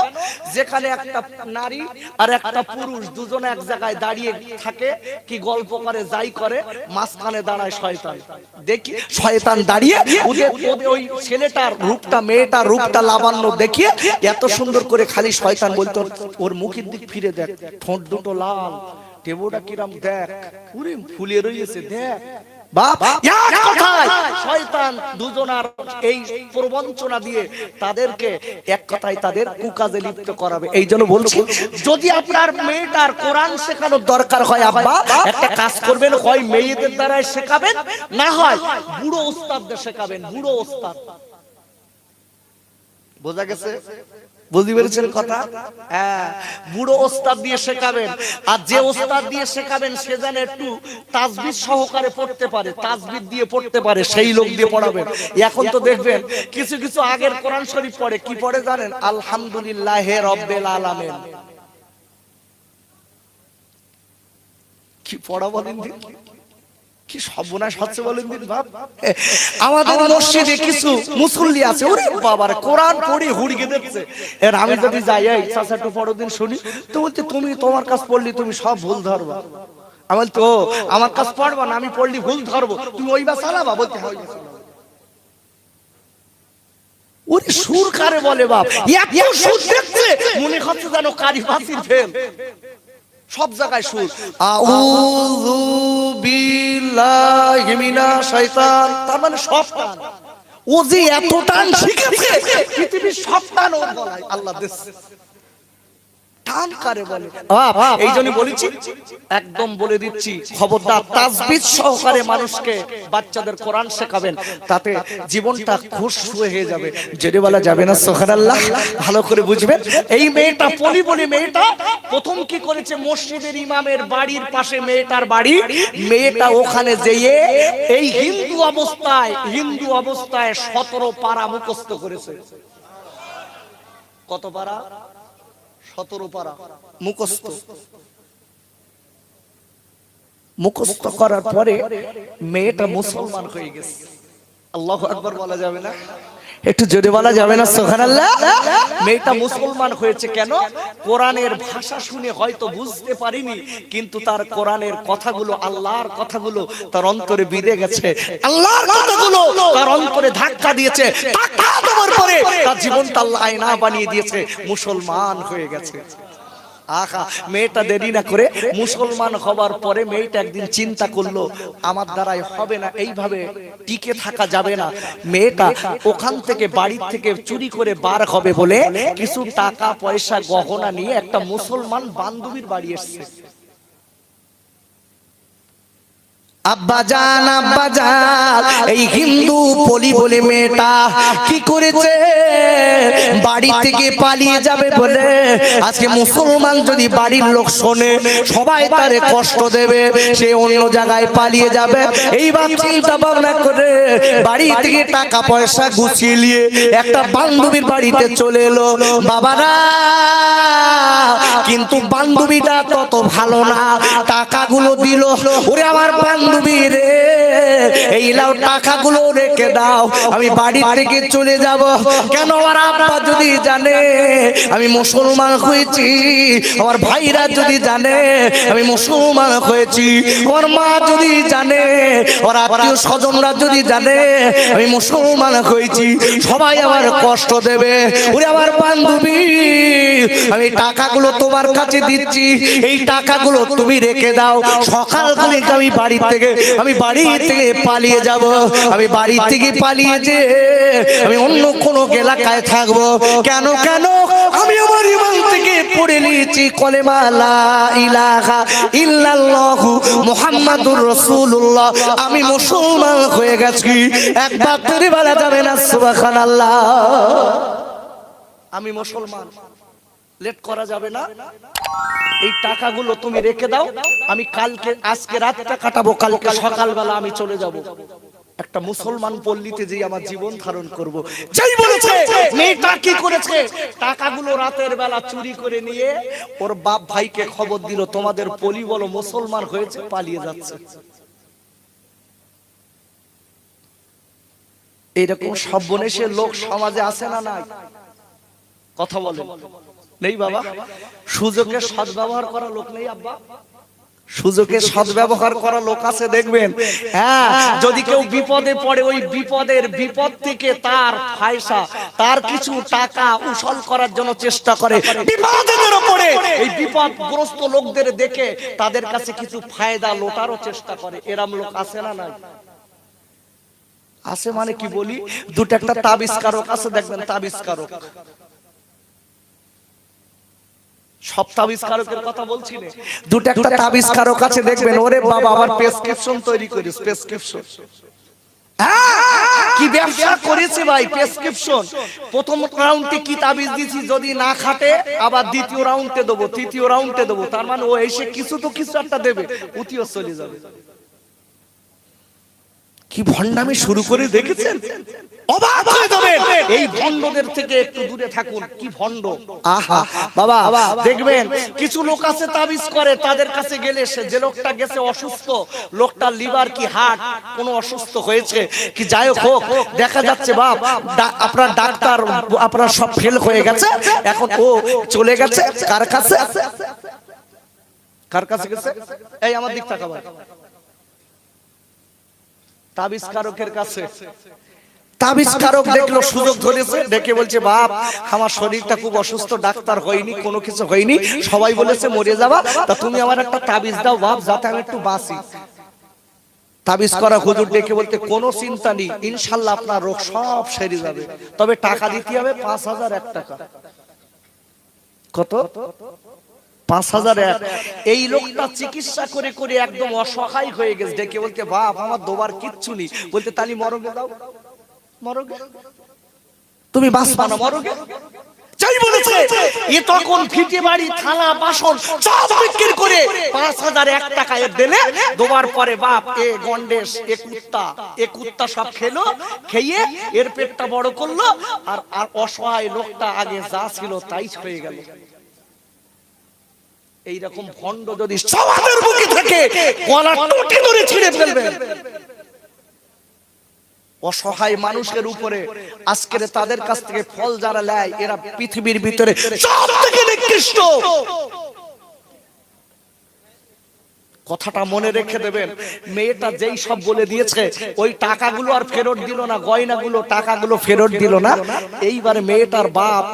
যেখানে একটা নারী আর একটা পুরুষ দুজনে এক জায়গায় দাঁড়িয়ে থাকে, কি গল্প করে যাই করে, মাঝখানে দাঁড়ায় শয়তান। দেখি শয়তান দাঁড়িয়ে ওই ছেলেটার রূপটা, মেয়েটার রূপটা লাবণ্য দেখিয়ে এত সুন্দর করে খালি শয়তান বলতো, ওর মুখের দিক ফিরে দেখ, ঠোঁট দুটো লাল, টেবোটা কিরাম দেখ, পুরি ফুলে রয়েছে দেখ। বাপ, এক কথায় শয়তান দুজনার এই প্রবঞ্চনা দিয়ে তাদেরকে এক কথায় তাদের কুকাজে লিপ্ত করাবে। এই জন্য বলছি, যদি আপনার মেয়েটার কোরআন শেখানোর দরকার হয় আব্বা, একটা কাজ করবেন, হয় মেয়েদের দ্বারাই শেখাবেন, না হয় বুড়ো ওস্তাদদের শেখাবেন। বুড়ো ওস্তাদ, বোঝা গেছে? বুঝতে পেরেছেন কথা? হ্যাঁ, বুড়ো ওস্তাদ দিয়ে শেখাবেন। আর যে ওস্তাদ দিয়ে শেখাবেন সে যেন একটু তাজবিদ সহকারে পড়তে পারে, তাজবিদ দিয়ে পড়তে পারে, সেই লোক দিয়ে পড়াবেন। এখন তো দেখবেন কিছু কিছু আগের কোরআন শরীফ পড়ে, কি পড়ে জানেন? আলহামদুলিল্লাহি রাব্বিল আলামিন। কি পড়া বলেন দিন, কি সর্বনাশ হচ্ছে বলেন দিন বাপ। আমাদের মসজিদে কিছু মুসল্লি আছে, ওরে বাবার কোরআন পড়ে হুড়কে দিচ্ছে। এর আমি যদি যাই, এই চাচা একটু পড়ো দিন শুনি, তো বলতে তুমি তোমার কাছে পড়লি তুমি সব ভুল ধরবা। আমি তো আমার কাছে পড়বা না, আমি পড়লি ভুল ধরবো, তুমি ওই বা চালাবা। বলতে হয় ওরে সুর কারে বলে বাপ, এত সুর দেখছে মনে হচ্ছে যেন কারি ফাঁসির ফেল। সব জায়গায় সুর, আউযু বিল্লাহি মিনাশ শাইতান, তার মানে সব টান। ও যে এত টান শিখেছে, পৃথিবীর সব টান ওর গলায় আল্লাহ দিয়েছে। টান কারে বলে? এই জন্য বলেছি, একদম বলে দিচ্ছি, খবরদার তাজবিদ সহকারে মানুষকে, বাচ্চাদের কোরআন শেখাবেন, তাতে জীবনটা খুশবু হয়ে যাবে। যদি বলা যাবে না সুবহানাল্লাহ? ভালো করে বুঝবেন। এই মেয়েটা পলি বলি মেয়েটা প্রথম কি করেছে, মসজিদের ইমামের বাড়ির পাশে মেয়েটার বাড়ি, মেয়েটা ওখানে যেয়ে এই হিন্দু অবস্থায় 17 পারা মুখস্থ করেছে। কত পারা? 17 পারা মুখস্থ করার পরে মেয়েটা মুসলমান হয়ে গেছে। আল্লাহু আকবার বলা যাবে না? একটু জোরে বলা যাবে না সুবহানাল্লাহ? মেয়েটা মুসলমান হয়েছে কেন? কোরআনের ভাষা শুনে হয়তো বুঝতে পারিনি, কিন্তু তার কোরআনের কথাগুলো, আল্লাহর কথাগুলো তার অন্তরে বিঁধে গেছে। আল্লাহর কথাগুলো তার অন্তরে ধাক্কা দিয়েছে, ধাক্কা দেওয়ার পরে তার জীবনটা আল্লাহ আয়না বানিয়ে দিয়েছে, মুসলমান হয়ে গেছে। আহা, মেয়েটা দেরি না করে মুসলমান হবার পরে মেয়েটা একদিন চিন্তা করলো, আমার দ্বারাই হবে না, এইভাবে টিকে থাকা যাবে না। মেয়েটা ওখান থেকে, বাড়ির থেকে চুরি করে বার হবে বলে কিছু টাকা পয়সা গহনা নিয়ে একটা মুসলমান বান্ধবীর বাড়ি এসেছে। আব্বা জান এই হিন্দু পলি বলে মেয়েটা কি করেছে, বাড়ি থেকে পালিয়ে যাবে বলে আজকে মুসলমান যদি বাড়ির লোক শোনে সবাই তারে কষ্ট দেবে, সে অন্য জায়গায় পালিয়ে যাবে। এইবার চিন্তা ভাবনা করে বাড়ি থেকে টাকা পয়সা গুছিয়ে নিয়ে একটা বান্ধবীর বাড়িতে চলে এলো বাবারা। কিন্তু বান্ধবীটা তত ভালো না, টাকাগুলো দিল, ওরে আমার বান্ধবী রে এই লাও টাকাগুলো রেখে দাও, আমি বাড়ি থেকে চলে যাব। কেন আমার আব্বা যদি জানে আমি মুসলমান হয়েছি, আমার ভাইরা যদি জানে আমি মুসলমান হয়েছি, আমার মা যদি জানে, আমার আত্মীয় স্বজনরা যদি জানে আমি মুসলমান হয়েছি, সবাই আমার কষ্ট দেবে। ওরে আমার বান্ধবী আমি টাকাগুলো তোমার কাছে দিচ্ছি, এই টাকাগুলো তুমি রেখে দাও, সকাল করে আমি বাড়ি থেকে পালিয়ে যাব। আমি বাড়ি থেকে পালিয়ে যে আমি অন্য কোনো এলাকায় থাকবো। কেন আমি আমার ঈমান থেকে পড়ে নিয়েছি কলেমা লা ইলাহা ইল্লাল্লাহু মুহাম্মাদুর রাসূলুল্লাহ, আমি মুসলমান হয়ে গেছি। একবার করে বলা যাবে না সুবহানাল্লাহ, আমি মুসলমান। লেট করা যাবে না, এই টাকাগুলো তুমি রেখে দাও, আমি আজকে রাতটা কাটাবো, কালকে সকালবেলা আমি চলে যাব একটা মুসলমান পল্লীতে যে আমার জীবন ধারণ করব। যেই বলেছে মেয়েটা কি করেছে, টাকাগুলো রাতের বেলা চুরি করে নিয়ে ওর বাপ ভাইকে খবর দিল তোমাদের পলি বলো মুসলমান হয়েছে, পালিয়ে যাচ্ছে। এইরকম সর্বনেশের লোক সমাজে আছে না নাই? কথা বলে নেই বাবা? সুযোগের সদ্ব্যবহার করা লোক নেই আব্বা? সুযোগের সদ্ব্যবহার করা লোক আছে দেখবেন। হ্যাঁ, যদি কেউ বিপদে পড়ে ওই বিপদ থেকে তার ফায়সা, তার কিছু টাকা উসল করার জন্য চেষ্টা করে। বিপদের উপরে এই বিপদগ্রস্ত লোকদের দেখে তাদের কাছে কিছু ফায়দা লোটারও চেষ্টা করে। এরম লোক আছে না নাই? আছে মানে কি বলি, দুটো একটা তাবিজকারক আছে দেখবেন, তাবিজকারক, সব তাবিজকারকের কথা বলছি না, দুটো একটা তাবিজকারক আছে দেখবেন, ওরে বাবা আবার প্রেসক্রিপশন তৈরি করিস, প্রেসক্রিপশন কি ব্যবসা করেছে ভাই, প্রেসক্রিপশন। প্রথম রাউন্ডে কি তাবিজ দিছি, যদি না খাটে আবার দ্বিতীয় রাউন্ডে দেবো, তৃতীয় রাউন্ডে দেবো, তার মানে ও এসে কিছু তো কিছু একটা দেবে, উতিও চলে যাবে। কি ভণ্ডামি শুরু করে দেখেছেন, অবাক হয়ে যাবেন। এই ভণ্ডদের থেকে একটু দূরে থাকুন। কি ভণ্ড, আহা বাবা দেখবেন কিছু লোক আছে তাবিজ করে, তাদের কাছে গেলে যে লোকটা গেছে অসুস্থ, লোকটার লিভার কি হার্ট কোনো অসুস্থ হয়েছে কি যাই হোক, দেখা যাচ্ছে বাপ আপনার ডাক্তার আপনার সব ফেল হয়ে গেছে, এখন ও চলে গেছে কার কাছে, কার কাছে গেছে, এই আমার দিক তাকাবেন, তাবিজকারকের কাছে। তাবিজকারক দেখলো সুযোগ ধরেছে, দেখে বলছে বাপ আমার শরীরটা খুব অসুস্থ, ডাক্তার হয়নি, কোনো কিছু হয়নি, সবাই বলেছে মরে যাবা, তা তুমি আমার একটা তাবিজ দাও বাপ যাতে আমি একটু বাঁচি। তাবিজ করা হুজুর ডেকে বলতে কোনো চিন্তা নেই, ইনশাআল্লাহ আপনার রোগ সব সেরে যাবে, তবে টাকা দিতে হবে 5001 টাকা। কত? 5001। এই লোকটা চিকিৎসা করে করে একদম অসহায় হয়ে গেছে, ডেকে বলতে বাপ আমার দোবার কিচ্ছু নেই, বলতে তালি মরগে দাও, মরগে তুমি বাঁচবা না, মরগে। যাই বলেছে এ তখন ফিটে বাড়ি থালা বাসন সব বিক্রি করে 5001 টাকা এর দিলে, দোবার পরে বাপ এ গন্ডেশ এ কুত্তা সব খেলো, খেয়ে এর পেটটা বড় করলো, আর অসহায় লোকটা আগে যা ছিল তাই হয়ে গেল। এইরকম ভণ্ড যদি সমাজের বুকে থাকে গলা টিপে ধরে ছিঁড়ে ফেলবেন। অসহায় মানুষের উপরে আজকের তাদের কাছ থেকে ফল যারা নেয় এরা পৃথিবীর ভিতরে সবথেকে নিকৃষ্ট। কথাটা মনে রেখে দেবেন। মেয়েটা যেই সব বলে দিয়েছে ওই টাকাগুলো আর ফেরত দিল না, গয়নাগুলো টাকাগুলো ফেরত দিল না, এইবারে মেয়েটার বাপ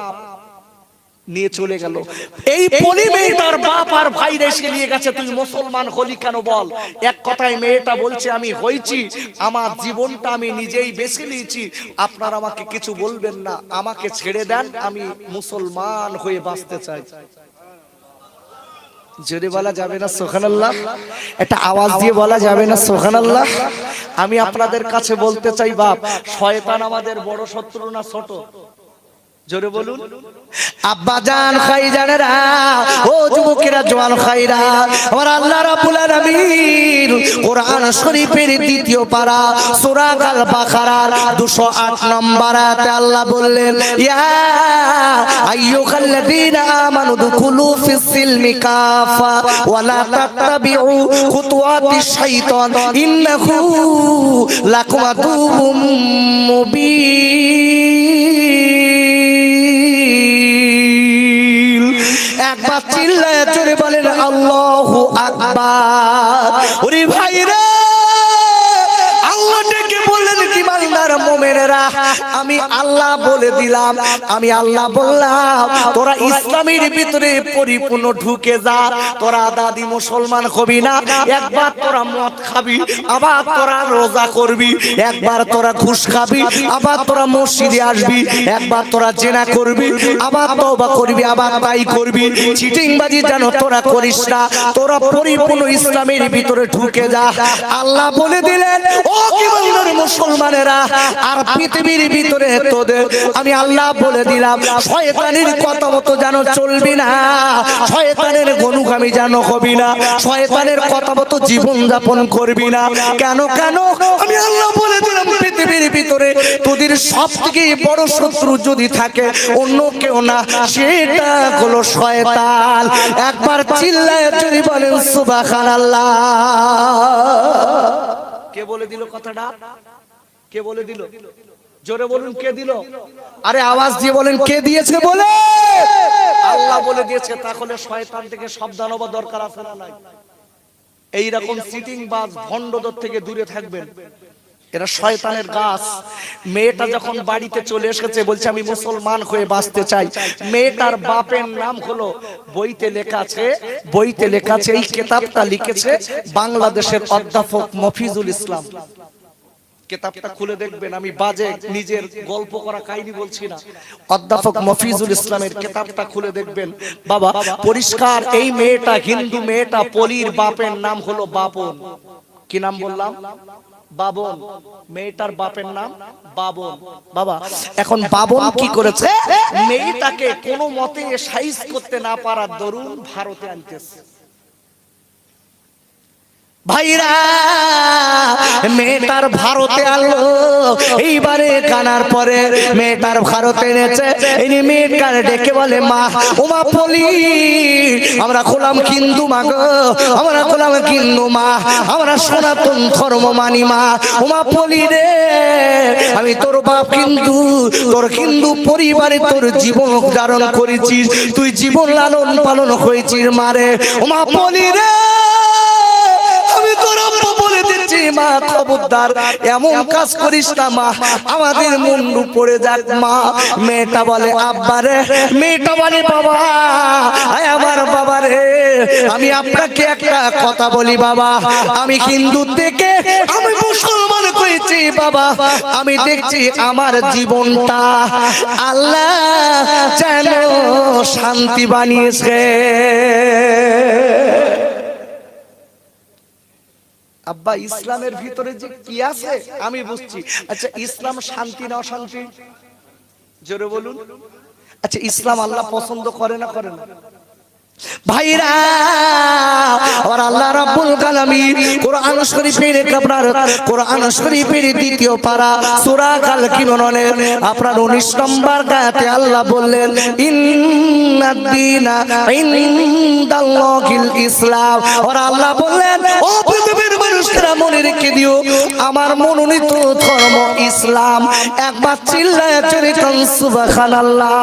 নিয়ে চলে গেল। এই পলি মেয়েটার বাপ আর ভাই এসে নিয়ে গেছে, তুই মুসলমান হলি কেন বল। এক কথায় মেয়েটা বলছে আমি হয়েছি, আমার জীবনটা আমি নিজেই বেছে নিয়েছি, আপনারা আমাকে কিছু বলবেন না, আমাকে ছেড়ে দেন, আমি মুসলমান হয়ে বাঁচতে চাই। জোরে বলা যাবে না সুবহানাল্লাহ? একটা আওয়াজ দিয়ে বলা যাবে না সুবহানাল্লাহ? আমি আপনাদের কাছে বলতে চাই বাপ, শয়তান আমাদের বড় শত্রু না ছোট? জোরে বলুন। আব্বা জান খাইজানেরা, ও যুবকেরা, জওয়ান খাইরা, আমার আল্লাহ রাব্বুল আলামিন কোরআন শরীফের দ্বিতীয় পারা সূরা আল বাকারার 208 নম্বর আয়াতে আল্লাহ বললেন, ইয়া আইয়ুহাল্লাযীনা আমানু দুখুলু ফিস সিলমি কাফা ওয়া লা তাত্তাবিউ খুতুওয়াতিশ শাইতান ইন্নাহু লাকুম আদুউম মুবিন। একবার চিল্লায়ে জোরে বলেন আল্লাহু আকবার। ওরে ভাইরা, আল্লাহ ডেকে বললেন কি বান্দার মুমিনেরা, আমি আল্লাহ বলে দিলাম, আমি আল্লাহ বললাম তোরা ইসলামের ভিতরে পরিপূর্ণ ঢুকে যা। তোরা দাদি মুসলমান হবি না, একবার তোরা মদ খাবি, আবার তোরা রোজা করবি, একবার তোরা ঘুষ খাবি, আবার তোরা মসজিদে আসবি, একবার তোরা জেনা করবি, আবার তওবা করবি, আবার তাই করবি। চিটিংবাজি যেন তোরা করিস না, তোরা পরিপূর্ণ ইসলামের ভিতরে ঢুকে যা। আল্লাহ বলে দিলেন, ও কি বন্ধুর মুসলমানেরা, আর পৃথিবীর ভিতরে তোদের আমি আল্লাহ বলে দিলাম শয়তানের কথা মতো যেন চলবি না, শয়তানের অনুগামী যেন হবি না, শয়তানের কথা মতো জীবন যাপন করবি না। কেন কেন আমি আল্লাহ বলে দিলাম পৃথিবীর ভিতরে তোদের সবথেকে বড় শত্রু যদি থাকে অন্য কেউ না, সেটা হলো শয়তান। একবার চিল্লায়ে যদি বলেন সুবহানাল্লাহ। কে বলে দিল কথাটা? কে বলে দিল? জোরে বলুন, কে দিল? আরে আওয়াজ দিয়ে বলেন, কে দিয়েছে? বলে আল্লাহ বলে দিয়েছে। তাহলে শয়তান থেকে সাবধান হওয়া দরকার আছে না নাই? এই রকম সিটিং বাজ ভণ্ডদের থেকে দূরে থাকবেন, এরা শয়তানের গাছ। মেয়েটা যখন বাড়িতে চলে এসেছে, বলছে আমি মুসলমান হয়ে বাঁচতে চাই। মেয়েটার বাপের নাম হলো, বইতে লেখা আছে, বইতে লেখা আছে, এই কিতাবটা লিখেছে বাংলাদেশের অধ্যাপক মফিজুল ইসলাম। কিতাবটা খুলে দেখবেন, আমি বাজে নিজের গল্প করা কাহিনী বলছি না। অধ্যাপক মফিজুল ইসলামের কিতাবটা খুলে দেখবেন বাবা, পরিষ্কার। এই মেয়েটা হিন্দু মেয়েটা, পলির বাপের নাম হলো বাবন। কি নাম বললাম? বাবন। মেয়েটার বাপের নাম বাবন। বাবা, এখন বাবন কি করেছে? মেয়েটাকে কোনো মতে সাইজ করতে না পারার দরুন ভারতে আনতেছে। ভাইরা, মেয়েটার ভারতে আনলো, এইবারে কানার পরে মেয়েটার ভারতে এনেছে। এই মেয়েটার ডেকে বলে, মা, ওমা পলি, আমরা খোলাম হিন্দু মা গো, আমরা খোলাম হিন্দু মা, আমরা সনাতন ধর্ম মানি মা। ওমা পলি রে, আমি তোর বাপ হিন্দু, তোর হিন্দু পরিবারে তোর জীবন ধারণ করেছিস, তুই জীবন লালন পালন হয়েছিস মারে। ওমা পলি রে, আমি তোর আব্বা বলে দিচ্ছি মা, খবরদার এমন কাজ করিস না মা, আমাদের মুন্ডু পড়ে যাক মা। মেয়েটা বলে, আব্বা রে, মেয়েটা বলে, বাবা, আমার বাবা রে, আমি আপনাকে একটা কথা বলি বাবা, আমি হিন্দু থেকে আমি মুসলমান হয়েছি বাবা, আমি দেখছি আমার জীবনটা আল্লাহ যেন শান্তি বানিয়েছে। আব্বা, ইসলামের ভিতরে যে কি আছে আমি বুঝছি। আচ্ছা, ইসলাম শান্তি না অশান্তি? জোরে বলুন। আচ্ছা, ইসলাম আল্লাহ পছন্দ করে না করে না? ভাইরা, আর আল্লাহ রাব্বুল আলামিন কোরআন শরীফের কোরআন শরীফের দ্বিতীয় পারা সূরা আল কিমরনের আপনার 19 নম্বর আয়াতে আল্লাহ বললেন, ইন্নাদ দীনা ইনদাল্লাহিল ইসলাম। আর আল্লাহ বললেন, ও পৃথিবীর মানুষেরা মনে রেখে দিও, আমার মনোনীত ধর্ম ইসলাম। একবার চিল্লায়ে জোরে সুবহানাল্লাহ।